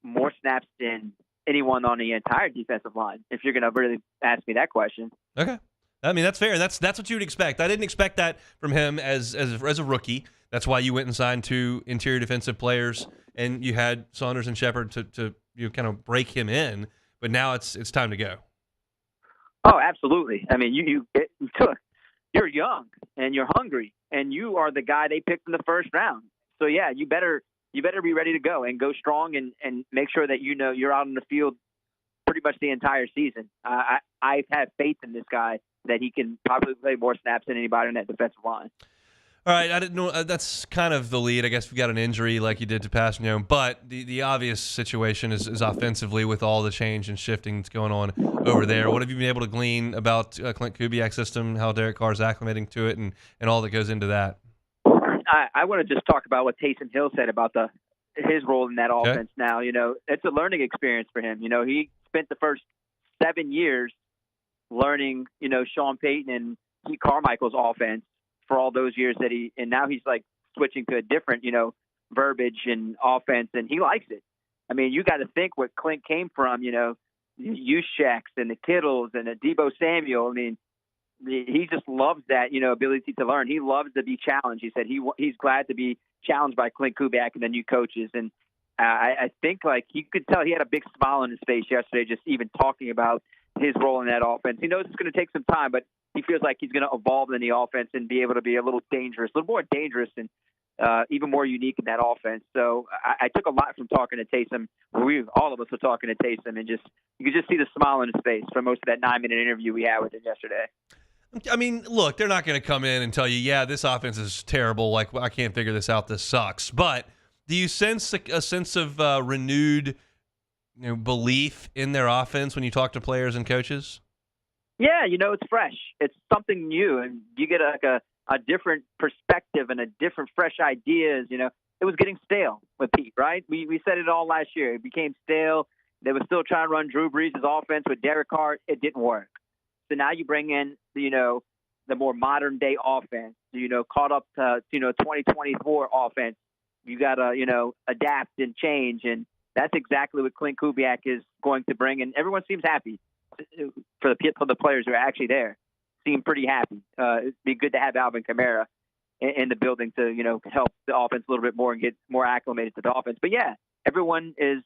more snaps than anyone on the entire defensive line. If you're going to really ask me that question, okay. I mean, that's fair. That's what you would expect. I didn't expect that from him as a rookie. That's why you went and signed 2 interior defensive players, and you had Saunders and Shepard to kind of break him in. But now it's time to go. Oh, absolutely. I mean, you're young and you're hungry, and you are the guy they picked in the first round. So yeah, you better be ready to go and go strong and make sure that you're out in the field pretty much the entire season. I've had faith in this guy that he can probably play more snaps than anybody on that defensive line. All right, I didn't know. That's kind of the lead. I guess we got an injury like you did to Passanio, but the obvious situation is offensively with all the change and shifting that's going on over there. What have you been able to glean about Clint Kubiak's system, how Derek Carr's acclimating to it, and all that goes into that? I want to just talk about what Taysom Hill said about his role in that offense. Now, it's a learning experience for him. He spent the first 7 years learning, Sean Payton and Pete Carmichael's offense for all those years and now he's like switching to a different, verbiage and offense, and he likes it. I mean, you got to think what Clint came from, the U-Shacks and the Kittles and the Deebo Samuel. I mean, he just loves that, ability to learn. He loves to be challenged. He said he's glad to be challenged by Clint Kubiak and the new coaches. And I think you could tell he had a big smile on his face yesterday, just even talking about his role in that offense. He knows it's going to take some time, but he feels like he's going to evolve in the offense and be able to be a little more dangerous and even more unique in that offense. So I took a lot from talking to Taysom. All of us were talking to Taysom, and you could just see the smile on his face for most of that 9-minute interview we had with him yesterday. I mean, look, they're not going to come in and tell you, yeah, this offense is terrible. Like, I can't figure this out. This sucks. But do you sense a sense of renewed belief in their offense when you talk to players and coaches? Yeah, it's fresh. It's something new, and you get a different perspective and a different fresh ideas. It was getting stale with Pete, right? We said it all last year. It became stale. They were still trying to run Drew Brees' offense with Derek Carr. It didn't work. So now you bring in, the more modern day offense, caught up to, 2024 offense. You got to, adapt and change. And that's exactly what Clint Kubiak is going to bring. And everyone seems happy for the players who are actually there. Seem pretty happy. It'd be good to have Alvin Kamara in the building to, help the offense a little bit more and get more acclimated to the offense. But yeah, everyone is,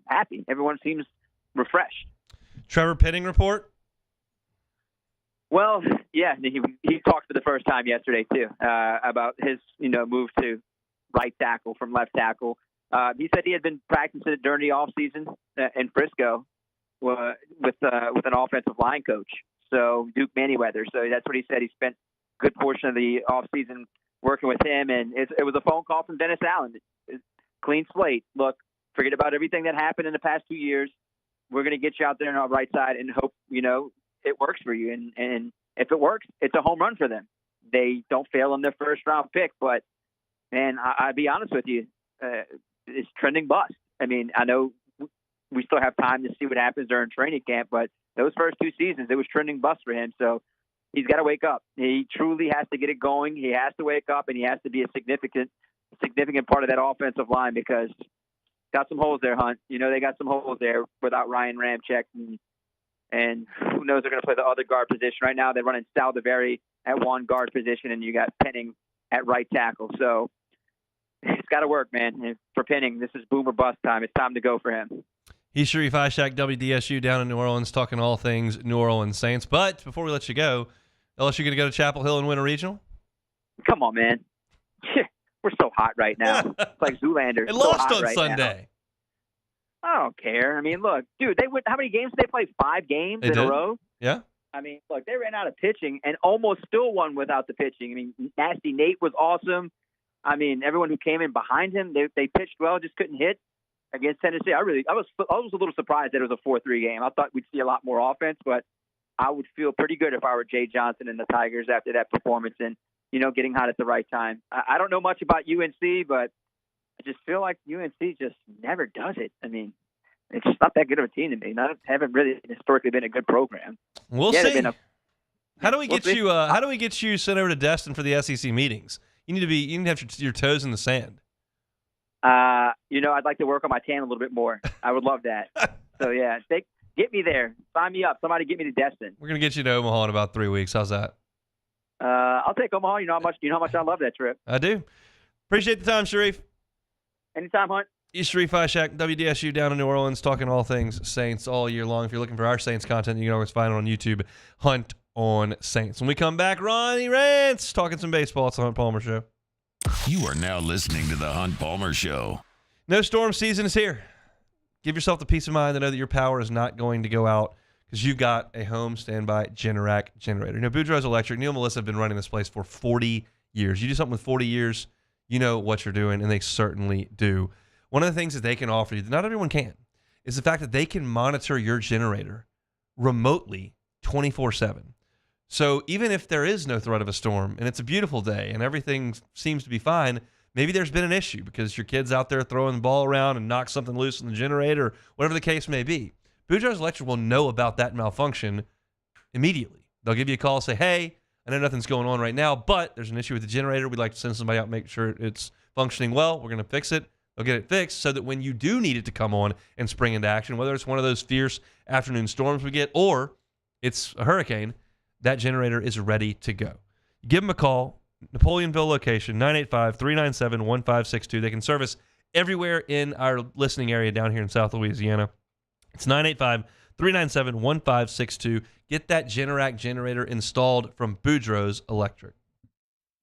happy. Everyone seems refreshed. Trevor Penning report? Well, yeah, he talked for the first time yesterday too about his move to right tackle from left tackle. He said he had been practicing it during the off season in Frisco with an offensive line coach. So Duke Manyweather. So that's what he said. He spent a good portion of the offseason working with him, and it was a phone call from Dennis Allen. Clean slate. Look, forget about everything that happened in the past 2 years. We're going to get you out there on our right side and hope, it works for you. And if it works, it's a home run for them. They don't fail on their first-round pick, but, man, I'll be honest with you, it's trending bust. I mean, I know we still have time to see what happens during training camp, but those first 2 seasons, it was trending bust for him. So he's got to wake up. He truly has to get it going. He has to wake up, and he has to be a significant part of that offensive line because got some holes there, Hunt. They got some holes there without Ryan Ramczyk, and who knows they're going to play the other guard position. Right now they're running Saldiveri at one guard position, and you got Penning at right tackle. So it's got to work, man. And for Penning, this is boom or bust time. It's time to go for him. He's Sharie A-Shack, WDSU down in New Orleans, talking all things New Orleans Saints. But before we let you go, LSU going to go to Chapel Hill and win a regional? Come on, man. We're so hot right now. It's like Zoolander. It lost on Sunday. I don't care. I mean, look, dude, how many games did they play? 5 games in a row? Yeah. I mean, look, they ran out of pitching and almost still won without the pitching. I mean, Nasty Nate was awesome. I mean, everyone who came in behind him, they pitched well, just couldn't hit against Tennessee. I was a little surprised that it was a 4-3 game. I thought we'd see a lot more offense, but I would feel pretty good if I were Jay Johnson and the Tigers after that performance and, getting hot at the right time. I don't know much about UNC, but I just feel like UNC just never does it. I mean, it's just not that good of a team to me. Haven't really historically been a good program. We'll see. How do we get you? How do we get you sent over to Destin for the SEC meetings? You need to have your toes in the sand. I'd like to work on my tan a little bit more. I would love that. So yeah, get me there. Sign me up. Somebody get me to Destin. We're gonna get you to Omaha in about 3 weeks. How's that? I'll take Omaha. You know how much I love that trip. I do. Appreciate the time, Sharif. Anytime, Hunt. He's Sharie A-Shack, WDSU down in New Orleans, talking all things Saints all year long. If you're looking for our Saints content, you can always find it on YouTube. Hunt on Saints. When we come back, Ronnie Rants, talking some baseball. It's the Hunt Palmer Show. You are now listening to the Hunt Palmer Show. No storm season is here. Give yourself the peace of mind to know that your power is not going to go out because you've got a home standby Generac generator. Boudreaux's Electric, Neil and Melissa have been running this place for 40 years. You do something with 40 years, you know what you're doing, and they certainly do. One of the things that they can offer you that not everyone can is the fact that they can monitor your generator remotely 24/7. So even if there is no threat of a storm and it's a beautiful day and everything seems to be fine, maybe there's been an issue because your kid's out there throwing the ball around and knocked something loose in the generator, or whatever the case may be. Boudreaux's Electric will know about that malfunction immediately. They'll give you a call and say, hey, I know nothing's going on right now, but there's an issue with the generator. We'd like to send somebody out and make sure it's functioning well. We're going to fix it. They'll get it fixed so that when you do need it to come on and spring into action, whether it's one of those fierce afternoon storms we get or it's a hurricane, that generator is ready to go. Give them a call, Napoleonville location, 985-397-1562. They can service everywhere in our listening area down here in South Louisiana. It's 985-397-1562. Get that Generac generator installed from Boudreaux's Electric.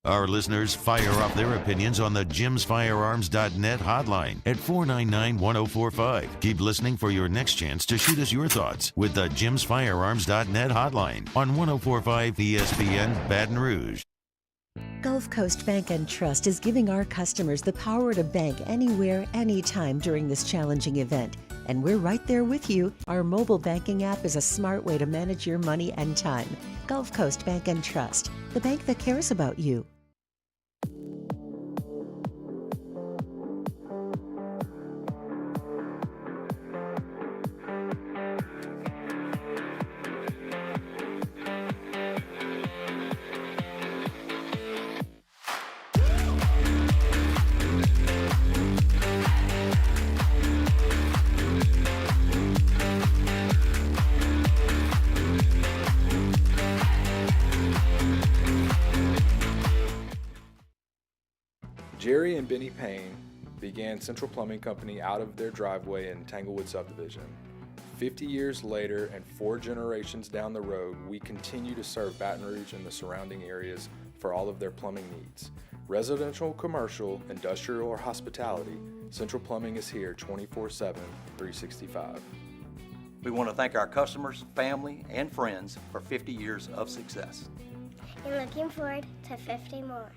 Our listeners fire off their opinions on the jimsfirearms.net hotline at 499-1045. Keep listening for your next chance to shoot us your thoughts with the jimsfirearms.net hotline on 1045 ESPN Baton Rouge. Gulf Coast Bank and Trust is giving our customers the power to bank anywhere, anytime during this challenging event. And we're right there with you. Our mobile banking app is a smart way to manage your money and time. Gulf Coast Bank and Trust, the bank that cares about you. Jerry and Benny Payne began Central Plumbing Company out of their driveway in Tanglewood subdivision. 50 years later and 4 generations down the road, we continue to serve Baton Rouge and the surrounding areas for all of their plumbing needs. Residential, commercial, industrial, or hospitality, Central Plumbing is here 24/7, 365. We want to thank our customers, family, and friends for 50 years of success. And looking forward to 50 more.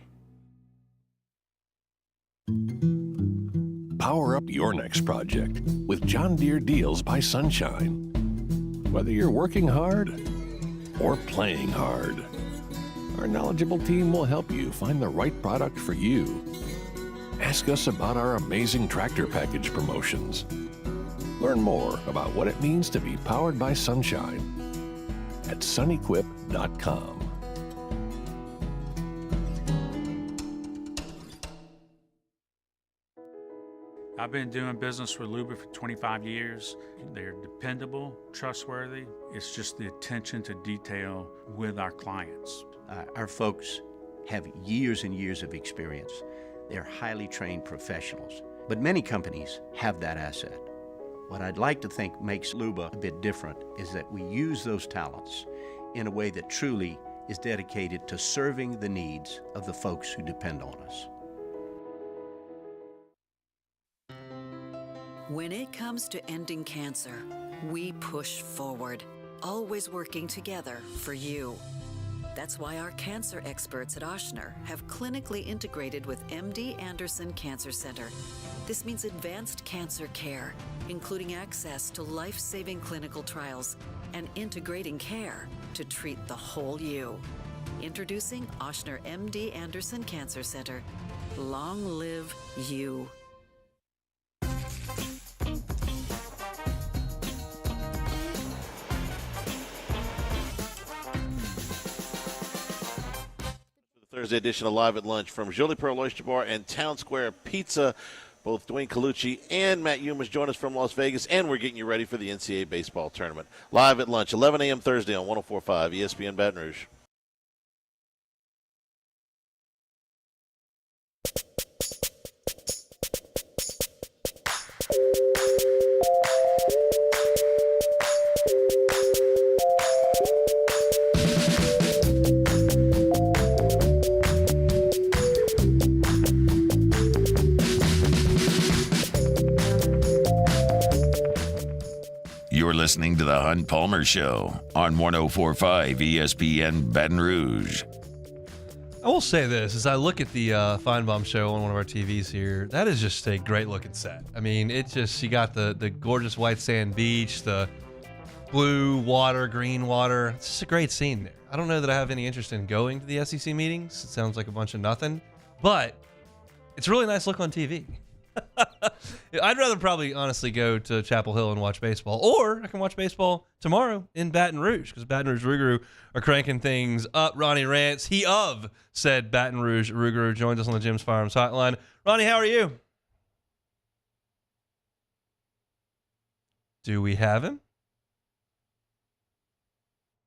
Power up your next project with John Deere Deals by Sunshine. Whether you're working hard or playing hard, our knowledgeable team will help you find the right product for you. Ask us about our amazing tractor package promotions. Learn more about what it means to be powered by sunshine at sunequip.com. I've been doing business with Luba for 25 years. They're dependable, trustworthy. It's just the attention to detail with our clients. Our folks have years and years of experience. They're highly trained professionals, but many companies have that asset. What I'd like to think makes Luba a bit different is that we use those talents in a way that truly is dedicated to serving the needs of the folks who depend on us. When it comes to ending cancer, we push forward, always working together for you. That's why our cancer experts at Ochsner have clinically integrated with MD Anderson Cancer Center. This means advanced cancer care, including access to life-saving clinical trials and integrating care to treat the whole you. Introducing Ochsner MD Anderson Cancer Center. Long live you. Thursday edition of Live at Lunch from Jolie Pearl Oyster Bar and Town Square Pizza. Both Dwayne Colucci and Matt Humas join us from Las Vegas, and we're getting you ready for the NCAA baseball tournament. Live at Lunch, 11 a.m. Thursday on 104.5 ESPN Baton Rouge. You're listening to The Hunt Palmer Show on 104.5 ESPN Baton Rouge. I will say this, as I look at the Feinbaum show on one of our TVs here, that is just a great looking set. I mean, it just, you got the gorgeous white sand beach, the blue water, green water. It's just a great scene there. I don't know that I have any interest in going to the SEC meetings. It sounds like a bunch of nothing, but it's a really nice look on TV. I'd rather probably honestly go to Chapel Hill and watch baseball, or I can watch baseball tomorrow in Baton Rouge, because Baton Rouge Rougarou are cranking things up. Ronnie Rants, he of said Baton Rouge Rougarou, joins us on the Jim's Firearms Hotline. Ronnie, how are you? Do we have him?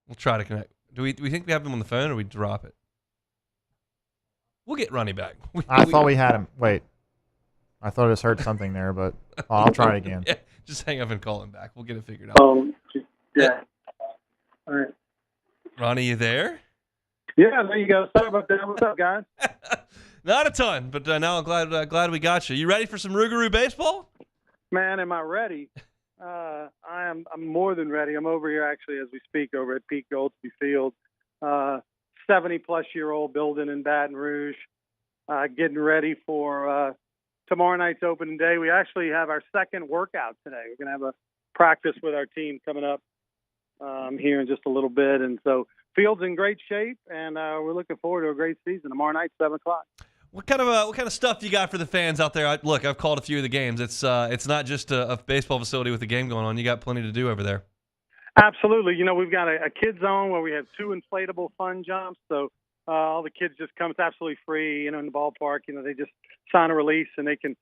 We'll try to connect. Do we think we have him on the phone, or we drop it? We'll get Ronnie back. I thought we had him. Wait. I thought I just heard something there, but I'll try it again. Yeah, just hang up and call him back. We'll get it figured out. Yeah. All right. Ronnie, you there? Yeah, there you go. Sorry about that. What's up, guys? Not a ton, but now I'm glad we got you. You ready for some Rougarou baseball? Man, am I ready? I'm more than ready. I'm over here actually as we speak over at Pete Goldsby Field, 70-plus-year-old building in Baton Rouge, getting ready for tomorrow night's opening day. We actually have our second workout today. We're going to have a practice with our team coming up here in just a little bit. And so field's in great shape, and we're looking forward to a great season tomorrow night, 7 o'clock. What kind of stuff you got for the fans out there? Look, I've called a few of the games. It's not just a baseball facility with a game going on. You got plenty to do over there. Absolutely. You know, we've got a kid zone where we have 2 inflatable fun jumps. So all the kids just come. It's absolutely free, in the ballpark. They just sign a release and they can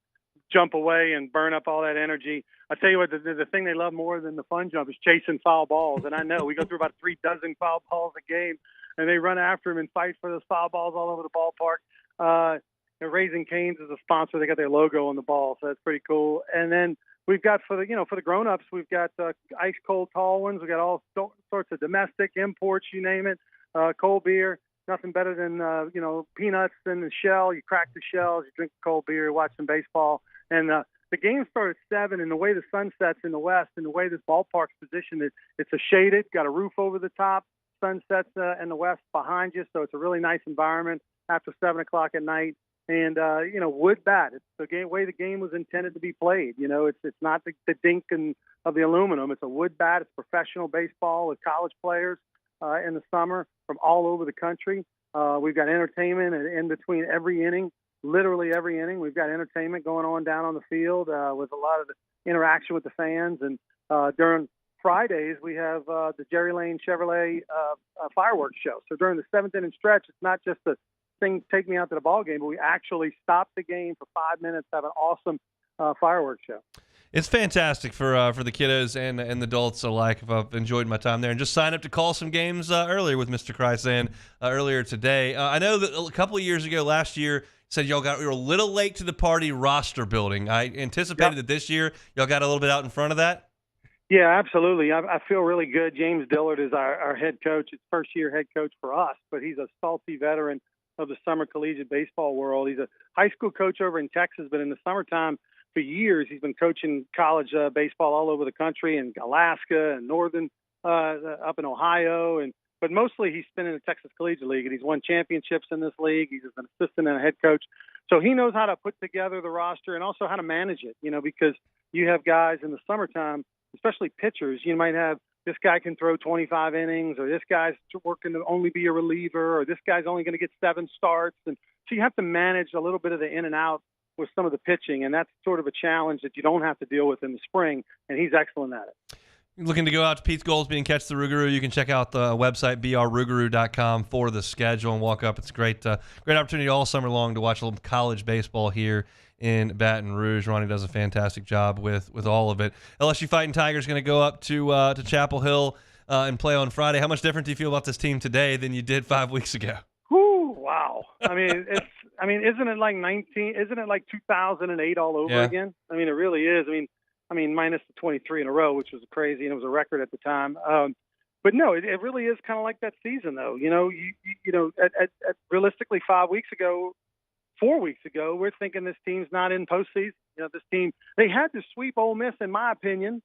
jump away and burn up all that energy. I tell you what, the thing they love more than the fun jump is chasing foul balls. And I know we go through about 3 dozen foul balls a game, and they run after them and fight for those foul balls all over the ballpark. Raising Cane's is a sponsor. They got their logo on the ball, so that's pretty cool. And then we've got for the grown-ups, we've got ice cold tall ones. We got all sorts of domestic imports, you name it, cold beer. Nothing better than, peanuts in the shell. You crack the shells, you drink cold beer, watch some baseball. And the game started at 7, and the way the sun sets in the west and the way this ballpark's positioned, it's a shaded, got a roof over the top, sun sets in the west behind you, so it's a really nice environment after 7 o'clock at night. And, wood bat. It's the way the game was intended to be played. It's not the dink of the aluminum. It's a wood bat. It's professional baseball with college players in the summer from all over the country. We've got entertainment in between every inning, literally every inning. We've got entertainment going on down on the field with a lot of the interaction with the fans. And during Fridays, we have the Jerry Lane Chevrolet fireworks show. So during the 7th inning stretch, it's not just the thing take me out to the ball game, but we actually stop the game for 5 minutes, have an awesome fireworks show. It's fantastic for the kiddos and the adults alike. I've enjoyed my time there, and just signed up to call some games earlier with Mr. Krysan earlier today. I know that a couple of years ago, last year, said you were a little late to the party roster building. I anticipated that this year y'all got a little bit out in front of that. Yeah, absolutely. I feel really good. James Dillard is our head coach. It's first-year head coach for us, but he's a salty veteran of the summer collegiate baseball world. He's a high school coach over in Texas, but in the summertime for years, he's been coaching college baseball all over the country, in Alaska and northern up in Ohio. But mostly he's been in the Texas Collegiate League, and he's won championships in this league. He's an assistant and a head coach. So he knows how to put together the roster and also how to manage it, because you have guys in the summertime, especially pitchers, you might have this guy can throw 25 innings, or this guy's working to only be a reliever, or this guy's only going to get 7 starts. And so you have to manage a little bit of the in and out with some of the pitching, and that's sort of a challenge that you don't have to deal with in the spring, and he's excellent at it. Looking to go out to Pete's Goalsby and catch the Rougarou, you can check out the website, brrougarou.com, for the schedule and walk up. It's a great opportunity all summer long to watch a little college baseball here in Baton Rouge. Ronnie does a fantastic job with all of it. LSU Fighting Tigers going to go up to Chapel Hill and play on Friday. How much different do you feel about this team today than you did 5 weeks ago? Whew, wow. Isn't it like 2008 all over again? It really is. Minus the 23 in a row, which was crazy, and it was a record at the time. But no, it really is kind of like that season, though. Realistically, 4 weeks ago, we're thinking this team's not in postseason. This team, they had to sweep Ole Miss, in my opinion,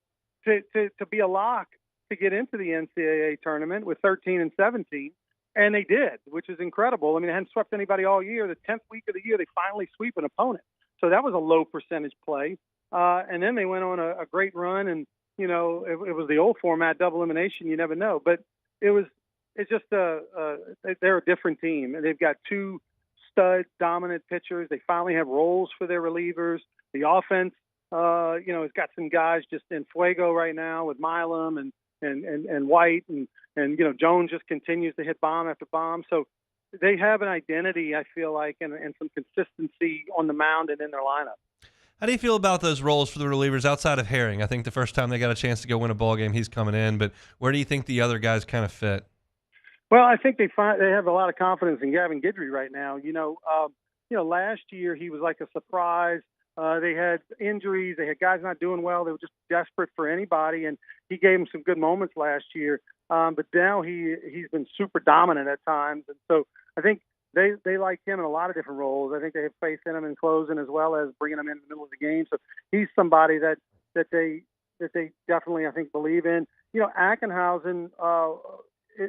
to be a lock to get into the NCAA tournament with 13 and 17. And they did, which is incredible. They hadn't swept anybody all year. The 10th week of the year, they finally sweep an opponent. So that was a low percentage play. And then they went on a great run, and, it was the old format, double elimination. You never know. But they're a different team. And they've got 2 stud dominant pitchers. They finally have roles for their relievers. The offense, has got some guys just in fuego right now with Milam and White, and Jones just continues to hit bomb after bomb. So they have an identity, I feel like, and some consistency on the mound and in their lineup. How do you feel about those roles for the relievers outside of Herring? I think the first time they got a chance to go win a ball game, he's coming in. But where do you think the other guys kind of fit? Well, I think they have a lot of confidence in Gavin Guidry right now. Last year he was like a surprise. They had injuries. They had guys not doing well. They were just desperate for anybody, and he gave them some good moments last year. But now he's been super dominant at times, and so I think they like him in a lot of different roles. I think they have faith in him in closing as well as bringing him in the middle of the game. So he's somebody that they definitely, I think, believe in. Ackenhausen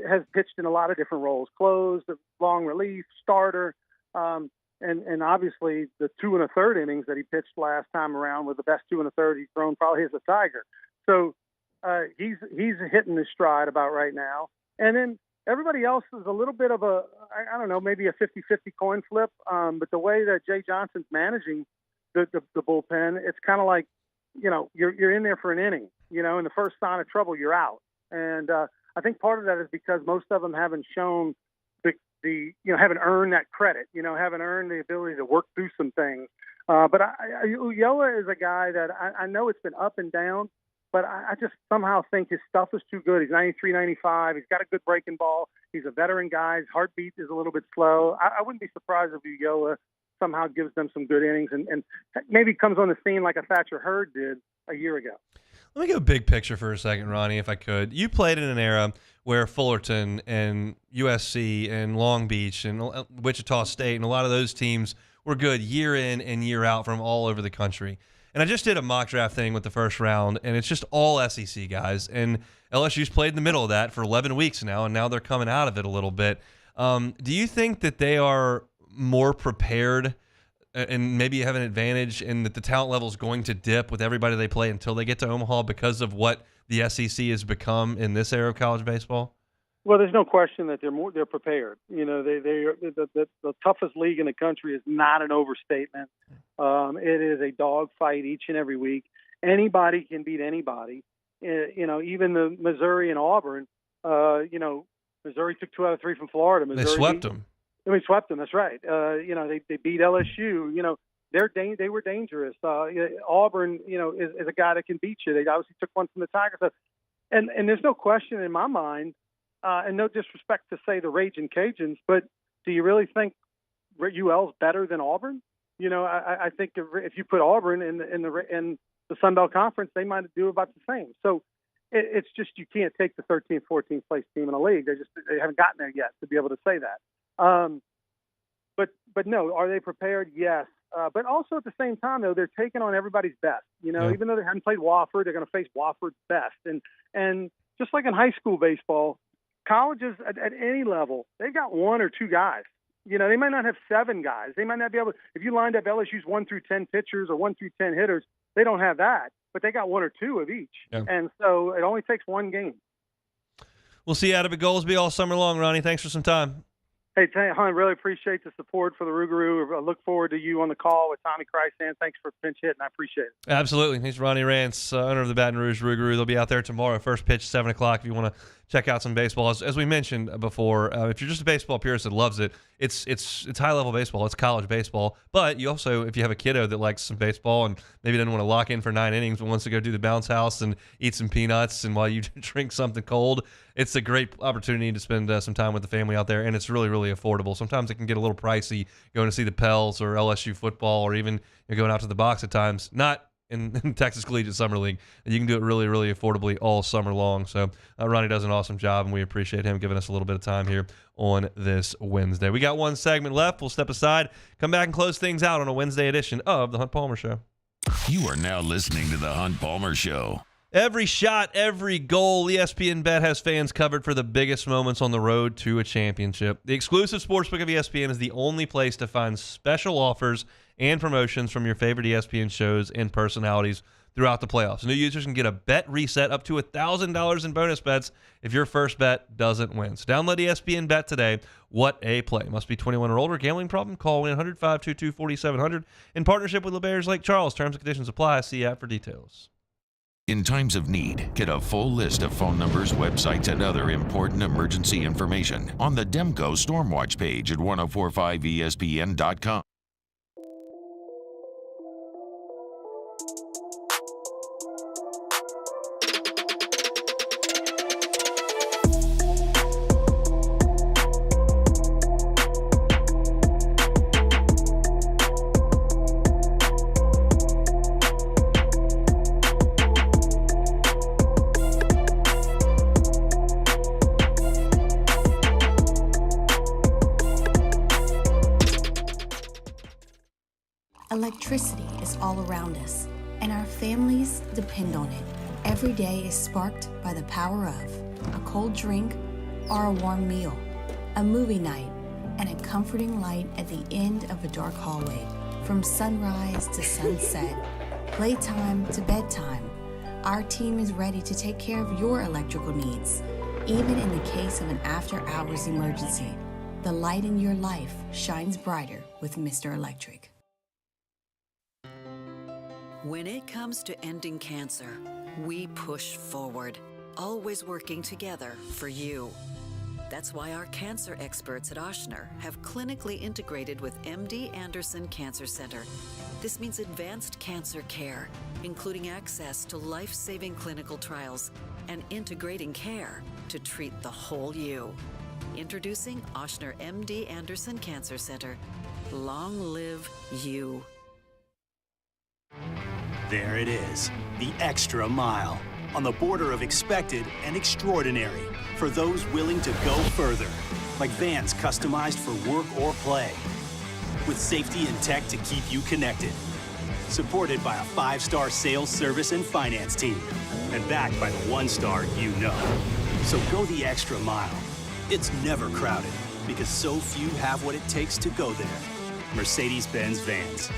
has pitched in a lot of different roles: closed, long relief, starter. And obviously the 2 1/3 innings that he pitched last time around were the best 2 1/3 he's thrown probably as a Tiger. So he's hitting his stride about right now. And then everybody else is a little bit of maybe a 50-50 coin flip. But the way that Jay Johnson's managing the bullpen, it's kind of like, you're in there for an inning, in the first sign of trouble, you're out. And I think part of that is because most of them haven't shown haven't earned that credit, haven't earned the ability to work through some things. But Ulloa is a guy that I know it's been up and down, but I just somehow think his stuff is too good. He's 93, 95. He's got a good breaking ball. He's a veteran guy. His heartbeat is a little bit slow. I wouldn't be surprised if Ulloa somehow gives them some good innings and maybe comes on the scene like a Thatcher Hurd did a year ago. Let me go big picture for a second, Ronnie, if I could. You played in an era where Fullerton and USC and Long Beach and Wichita State and a lot of those teams were good year in and year out from all over the country. And I just did a mock draft thing with the first round, and it's just all SEC guys. And LSU's played in the middle of that for 11 weeks now, and now they're coming out of it a little bit. Do you think that they are more prepared and maybe have an advantage in that the talent level is going to dip with everybody they play until they get to Omaha because of what the SEC has become in this era of college baseball? Well, there's no question that they're prepared. You know, the toughest league in the country is not an overstatement. It is a dogfight each and every week. Anybody can beat anybody. You know, even the Missouri and Auburn. You know, Missouri took 2 out of 3 from Florida. Missouri they swept them. Swept them. That's right. You know, they beat LSU. You know, they were dangerous. Auburn, you know, is a guy that can beat you. They obviously took one from the Tigers. So, and there's no question in my mind. And no disrespect to say the Raging Cajuns, but do you really think UL's better than Auburn? You know, I think if you put Auburn in the Sun Belt Conference, they might do about the same. So it's just you can't take the 13th, 14th place team in the league. They haven't gotten there yet to be able to say that. But no, are they prepared? Yes. But also at the same time, though, they're taking on everybody's best. You know, even though they haven't played Wofford, they're going to face Wofford's best. And just like in high school baseball, colleges at any level, they've got 1 or 2 guys. You know, they might not have 7 guys. They might not be able to, if you lined up LSU's 1 through 10 pitchers or 1 through 10 hitters, they don't have that. But they got 1 or 2 of each. Yeah. And so it only takes 1 game. We'll see you out of Goolsby all summer long, Ronnie. Thanks for some time. Hey, I really appreciate the support for the Rougarou. I look forward to you on the call with Tommy Krysan. Thanks for pinch hitting. I appreciate it. Absolutely. He's Ronnie Rants, owner of the Baton Rouge Rougarou. They'll be out there tomorrow. First pitch, 7 o'clock if you want to check out some baseball. As we mentioned before, if you're just a baseball purist that loves it, it's high-level baseball. It's college baseball. But you also, if you have a kiddo that likes some baseball and maybe doesn't want to lock in for 9 innings but wants to go do the bounce house and eat some peanuts and while you drink something cold, it's a great opportunity to spend some time with the family out there, and it's really, really affordable. Sometimes it can get a little pricey going to see the Pels or LSU football or even going out to the box at times. Not in Texas Collegiate Summer League. You can do it really, really affordably all summer long. So Ronnie does an awesome job, and we appreciate him giving us a little bit of time here on this Wednesday. We got 1 segment left. We'll step aside, come back, and close things out on a Wednesday edition of The Hunt Palmer Show. You are now listening to The Hunt Palmer Show. Every shot, every goal, ESPN Bet has fans covered for the biggest moments on the road to a championship. The exclusive sportsbook of ESPN is the only place to find special offers and promotions from your favorite ESPN shows and personalities throughout the playoffs. New users can get a bet reset up to $1,000 in bonus bets if your first bet doesn't win. So download ESPN Bet today. What a play. Must be 21 or older. Gambling problem? Call 1-800-522-4700 in partnership with LeBares Lake Charles. Terms and conditions apply. See app for details. In times of need, get a full list of phone numbers, websites, and other important emergency information on the Demco Stormwatch page at 1045ESPN.com. Electricity is all around us, and our families depend on it. Every day is sparked by the power of a cold drink or a warm meal, a movie night, and a comforting light at the end of a dark hallway. From sunrise to sunset, playtime to bedtime, our team is ready to take care of your electrical needs. Even in the case of an after-hours emergency, the light in your life shines brighter with Mr. Electric. When it comes to ending cancer, we push forward, always working together for you. That's why our cancer experts at Ochsner have clinically integrated with MD Anderson Cancer Center. This means advanced cancer care, including access to life-saving clinical trials and integrating care to treat the whole you. Introducing Ochsner MD Anderson Cancer Center. Long live you. There it is, the extra mile, on the border of expected and extraordinary for those willing to go further, like vans customized for work or play, with safety and tech to keep you connected. supported by a 5-star sales, service, and finance team, and backed by the 1-star you know. So go the extra mile. It's never crowded because so few have what it takes to go there. Mercedes-Benz Vans.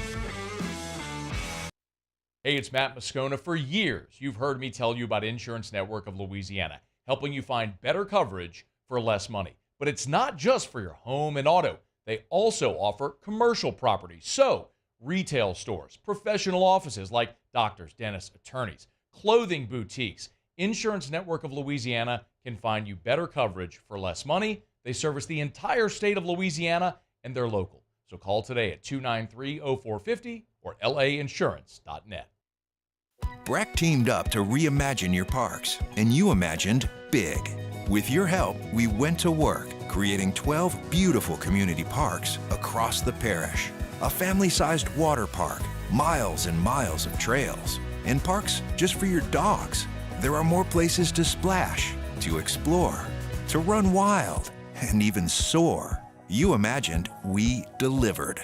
Hey, it's Matt Moscona. For years, you've heard me tell you about Insurance Network of Louisiana, helping you find better coverage for less money. But it's not just for your home and auto. They also offer commercial property. So, retail stores, professional offices like doctors, dentists, attorneys, clothing boutiques. Insurance Network of Louisiana can find you better coverage for less money. They service the entire state of Louisiana, and they're local. So call today at 293-0450 or lainsurance.net. Breck teamed up to reimagine your parks, and you imagined big. With your help, we went to work, creating 12 beautiful community parks across the parish. A family-sized water park, miles and miles of trails, and parks just for your dogs. There are more places to splash, to explore, to run wild, and even soar. You imagined, we delivered.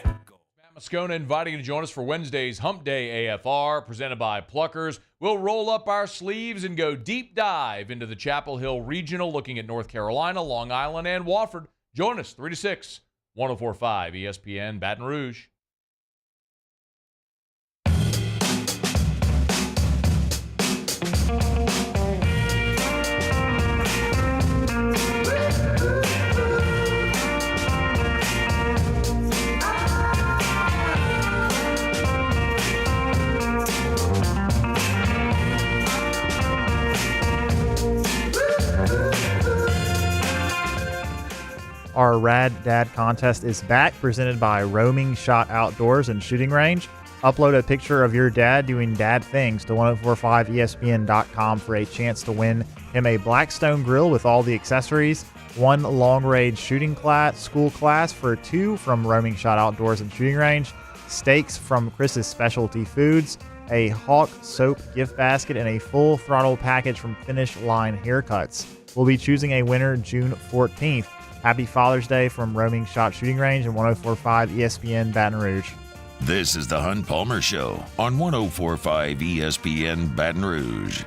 Moscona inviting you to join us for Wednesday's Hump Day AFR, presented by Pluckers. We'll roll up our sleeves and go deep dive into the Chapel Hill Regional, looking at North Carolina, Long Island, and Wofford. Join us 3 to 6, 104.5 ESPN Baton Rouge. Our Rad Dad contest is back, presented by Roaming Shot Outdoors and Shooting Range. Upload a picture of your dad doing dad things to 1045ESPN.com for a chance to win him a Blackstone grill with all the accessories, one long-range shooting school class for 2 from Roaming Shot Outdoors and Shooting Range, steaks from Chris's Specialty Foods, a Hawk soap gift basket, and a full throttle package from Finish Line Haircuts. We'll be choosing a winner June 14th. Happy Father's Day from Roaming Shot Shooting Range and 104.5 ESPN Baton Rouge. This is the Hunt Palmer Show on 104.5 ESPN Baton Rouge.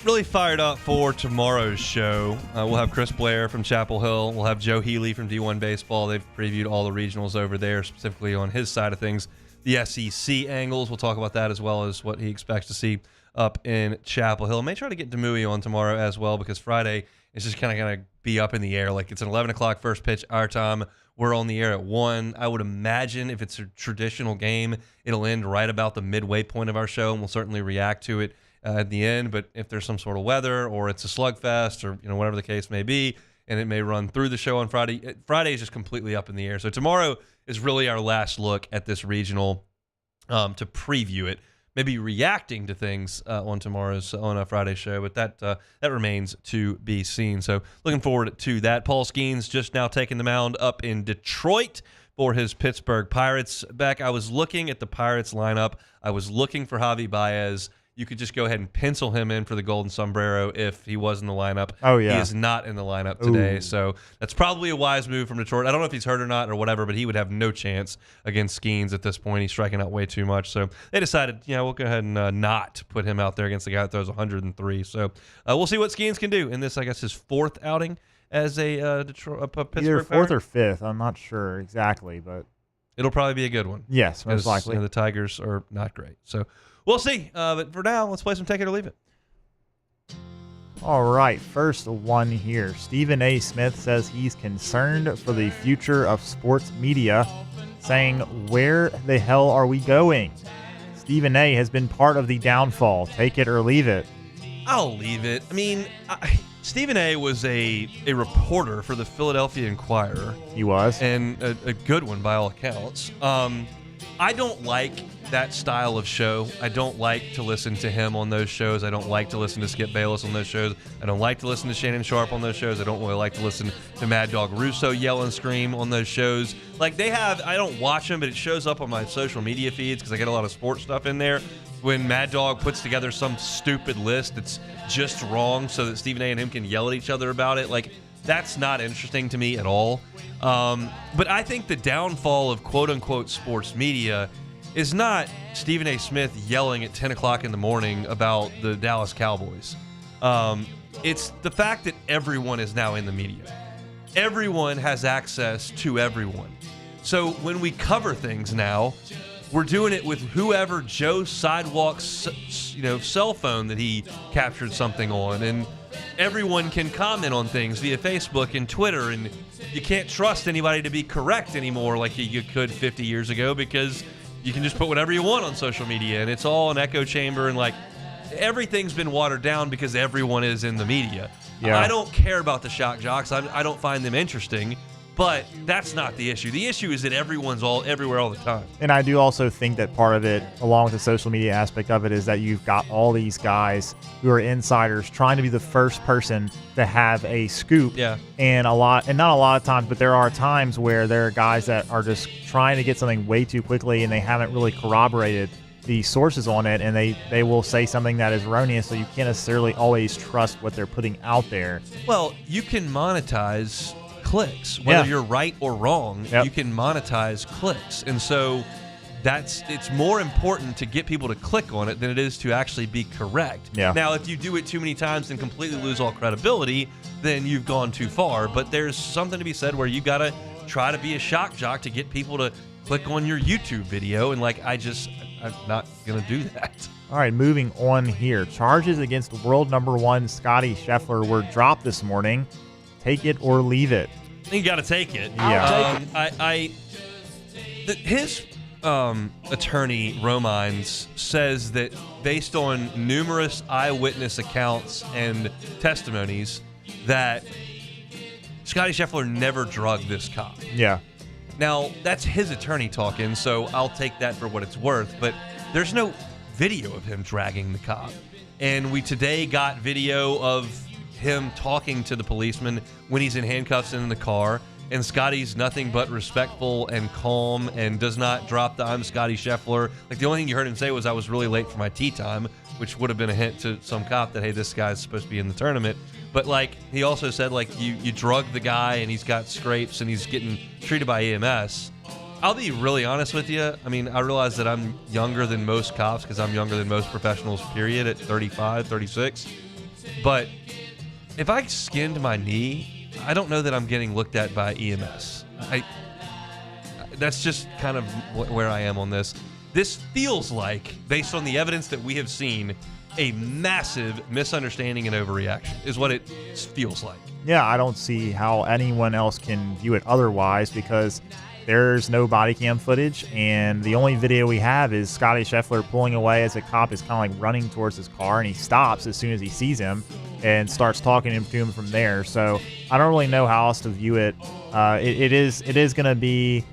Really fired up for tomorrow's show. We'll have Chris Blair from Chapel Hill. We'll have Joe Healy from D1 Baseball. They've previewed all the regionals over there, specifically on his side of things, the SEC angles. We'll talk about that as well as what he expects to see up in Chapel Hill. May try to get Demui on tomorrow as well, because Friday is just kind of going to be up in the air. Like, it's an 11 o'clock first pitch our time. We're on the air at 1. I would imagine if it's a traditional game, it'll end right about the midway point of our show, and we'll certainly react to it at the end. But if there's some sort of weather or it's a slugfest or whatever the case may be, and it may run through the show on Friday, Friday is just completely up in the air. So tomorrow is really our last look at this regional to preview it. Maybe reacting to things on a Friday show, but that remains to be seen. So looking forward to that. Paul Skeens just now taking the mound up in Detroit for his Pittsburgh Pirates. Beck, I was looking at the Pirates lineup. I was looking for Javi Baez. You could just go ahead and pencil him in for the Golden Sombrero if he was in the lineup. Oh, yeah. He is not in the lineup today, Ooh. So that's probably a wise move from Detroit. I don't know if he's hurt or not or whatever, but he would have no chance against Skeens at this point. He's striking out way too much. So they decided, we'll go ahead and not put him out there against the guy that throws 103. So we'll see what Skeens can do in this, I guess, his 4th outing as a Pittsburgh Either 4th Pirate. or 5th. I'm not sure exactly, but it'll probably be a good one. Yes, most likely. The Tigers are not great. So we'll see. But for now, let's play some Take It or Leave It. All right, first one here. Stephen A. Smith says he's concerned for the future of sports media, saying, "Where the hell are we going?" Stephen A. has been part of the downfall. Take it or leave it. I'll leave it. I mean, Stephen A. was a reporter for the Philadelphia Inquirer. He was. And a good one by all accounts. I don't like that style of show. I don't like to listen to him on those shows. I don't like to listen to Skip Bayless on those shows. I don't like to listen to Shannon Sharp on those shows. I don't really like to listen to Mad Dog Russo yell and scream on those shows. Like, I don't watch them, but it shows up on my social media feeds because I get a lot of sports stuff in there. When Mad Dog puts together some stupid list that's just wrong so that Stephen A. and him can yell at each other about it, like, that's not interesting to me at all. But I think the downfall of quote-unquote sports media is not Stephen A. Smith yelling at 10 o'clock in the morning about the Dallas Cowboys. It's the fact that everyone is now in the media. Everyone has access to everyone. So when we cover things now, we're doing it with whoever Joe's sidewalk, cell phone that he captured something on, and everyone can comment on things via Facebook and Twitter, and you can't trust anybody to be correct anymore like you could 50 years ago, because you can just put whatever you want on social media, and it's all an echo chamber, and like everything's been watered down because everyone is in the media. Yeah. I don't care about the shock jocks. I don't find them interesting. But that's not the issue. The issue is that everyone's everywhere all the time. And I do also think that part of it, along with the social media aspect of it, is that you've got all these guys who are insiders trying to be the first person to have a scoop. Yeah. And not a lot of times, but there are times where there are guys that are just trying to get something way too quickly, and they haven't really corroborated the sources on it, and they will say something that is erroneous, so you can't necessarily always trust what they're putting out there. Well, you can monetize clicks, whether you're right or wrong. You can monetize clicks, and so it's more important to get people to click on it than it is to actually be correct. Now, if you do it too many times and completely lose all credibility, then you've gone too far. But there's something to be said where you got to try to be a shock jock to get people to click on your YouTube video, and I'm not gonna do that. All right, moving on here. Charges against world number 1 Scottie Scheffler were dropped this morning. Take it or leave it. You got to take it. Yeah. His attorney, Romines, says that based on numerous eyewitness accounts and testimonies that Scottie Scheffler never drugged this cop. Yeah. Now, that's his attorney talking, so I'll take that for what it's worth, but there's no video of him dragging the cop. And we today got video of him talking to the policeman when he's in handcuffs and in the car, and Scottie's nothing but respectful and calm and does not drop the "I'm Scottie Scheffler." Like, the only thing you heard him say was, "I was really late for my tee time," which would have been a hint to some cop that, hey, this guy's supposed to be in the tournament. But like, he also said, like, you drug the guy and he's got scrapes and he's getting treated by EMS. I'll be really honest with you. I mean, I realize that I'm younger than most cops because I'm younger than most professionals, period, at 35, 36. But if I skinned my knee, I don't know that I'm getting looked at by EMS. That's just kind of where I am on this. This feels like, based on the evidence that we have seen, a massive misunderstanding and overreaction is what it feels like. Yeah, I don't see how anyone else can view it otherwise, because there's no body cam footage, and the only video we have is Scottie Scheffler pulling away as a cop is kind of like running towards his car, and he stops as soon as he sees him and starts talking to him from there. So I don't really know how else to view it. It is going to be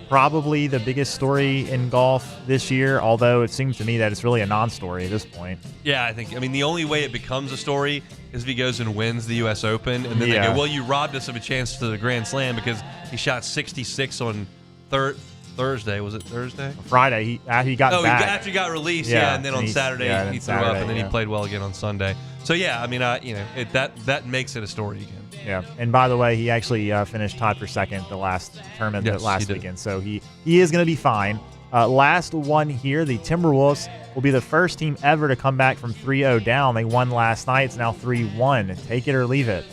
probably the biggest story in golf this year, although it seems to me that it's really a non-story at this point. Yeah, I mean, the only way it becomes a story is if he goes and wins the U.S. Open, and then they go, well, you robbed us of a chance to the Grand Slam because he shot 66 on Thursday. Was it Thursday? Friday. He got back. After he got released, and then on Saturday he threw up, and then he played well again on Sunday. So, yeah, I mean, that makes it a story again. Yeah, and by the way, he actually finished tied for second the last tournament last weekend, so he is going to be fine. Last one here, the Timberwolves will be the first team ever to come back from 3-0 down. They won last night. It's now 3-1. Take it or leave it.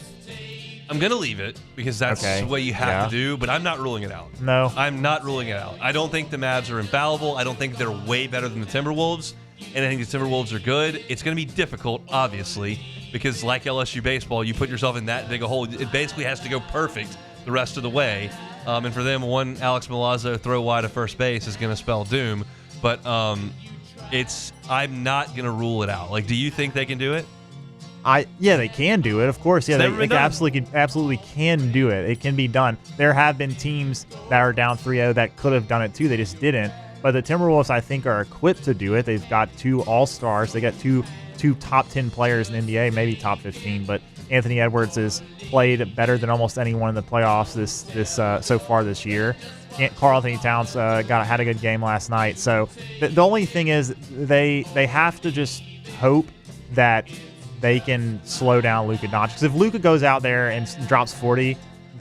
I'm going to leave it because that's what you have to do, but I'm not ruling it out. No. I'm not ruling it out. I don't think the Mavs are infallible. I don't think they're way better than the Timberwolves, and I think the Timberwolves are good. It's going to be difficult, obviously, because like LSU baseball, you put yourself in that big a hole. It basically has to go perfect the rest of the way. And for them, one Alex Milazzo throw wide to first base is going to spell doom. But I'm not going to rule it out. Like, do you think they can do it? Yeah, they can do it, of course. Yeah, they absolutely can do it. It can be done. There have been teams that are down 3-0 that could have done it too. They just didn't. But the Timberwolves, I think, are equipped to do it. They've got 2 all-stars. They got two top 10 players in the NBA, maybe top 15. But Anthony Edwards has played better than almost anyone in the playoffs so far this year. Karl Anthony Towns had a good game last night. So the only thing is they have to just hope that they can slow down Luka Doncic. Because if Luka goes out there and drops 40,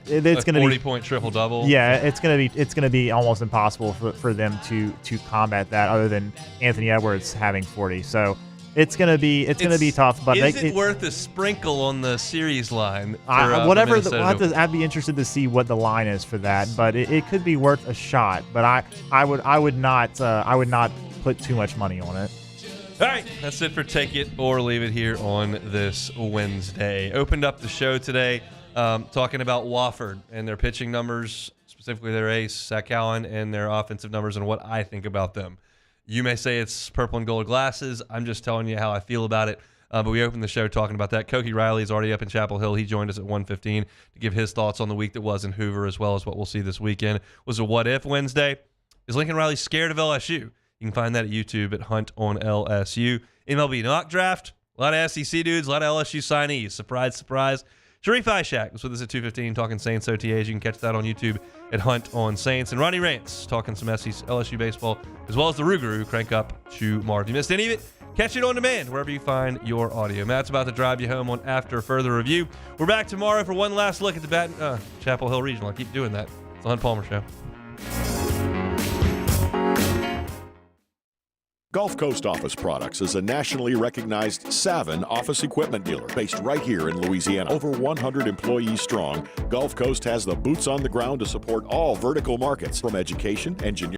it's going to be 40-point triple-double. Yeah, it's going to be almost impossible for them to combat that, other than Anthony Edwards having 40. So it's going to be tough. But is it worth a sprinkle on the series line? Whatever. I'd be interested to see what the line is for that. But it could be worth a shot. But I would not put too much money on it. All right, that's it for Take It or Leave It here on this Wednesday. Opened up the show today talking about Wofford and their pitching numbers, specifically their ace, Zach Allen, and their offensive numbers and what I think about them. You may say it's purple and gold glasses. I'm just telling you how I feel about it. But we opened the show talking about that. Koki Riley is already up in Chapel Hill. He joined us at 1:15 to give his thoughts on the week that was in Hoover, as well as what we'll see this weekend. Was a What If Wednesday. Is Lincoln Riley scared of LSU? You can find that at YouTube at Hunt on LSU. MLB mock draft. A lot of SEC dudes, a lot of LSU signees. Surprise, surprise. Sharie A-Shack was with us at 2:15 talking Saints OTAs. You can catch that on YouTube at Hunt on Saints. And Ronnie Rants talking some LSU baseball, as well as the Rougarou crank up to Marv. If you missed any of it, catch it on demand wherever you find your audio. Matt's about to drive you home on After Further Review. We're back tomorrow for one last look at the Chapel Hill Regional. I keep doing that. It's the Hunt Palmer Show. Gulf Coast Office Products is a nationally recognized Savin office equipment dealer based right here in Louisiana. Over 100 employees strong, Gulf Coast has the boots on the ground to support all vertical markets, from education, engineering,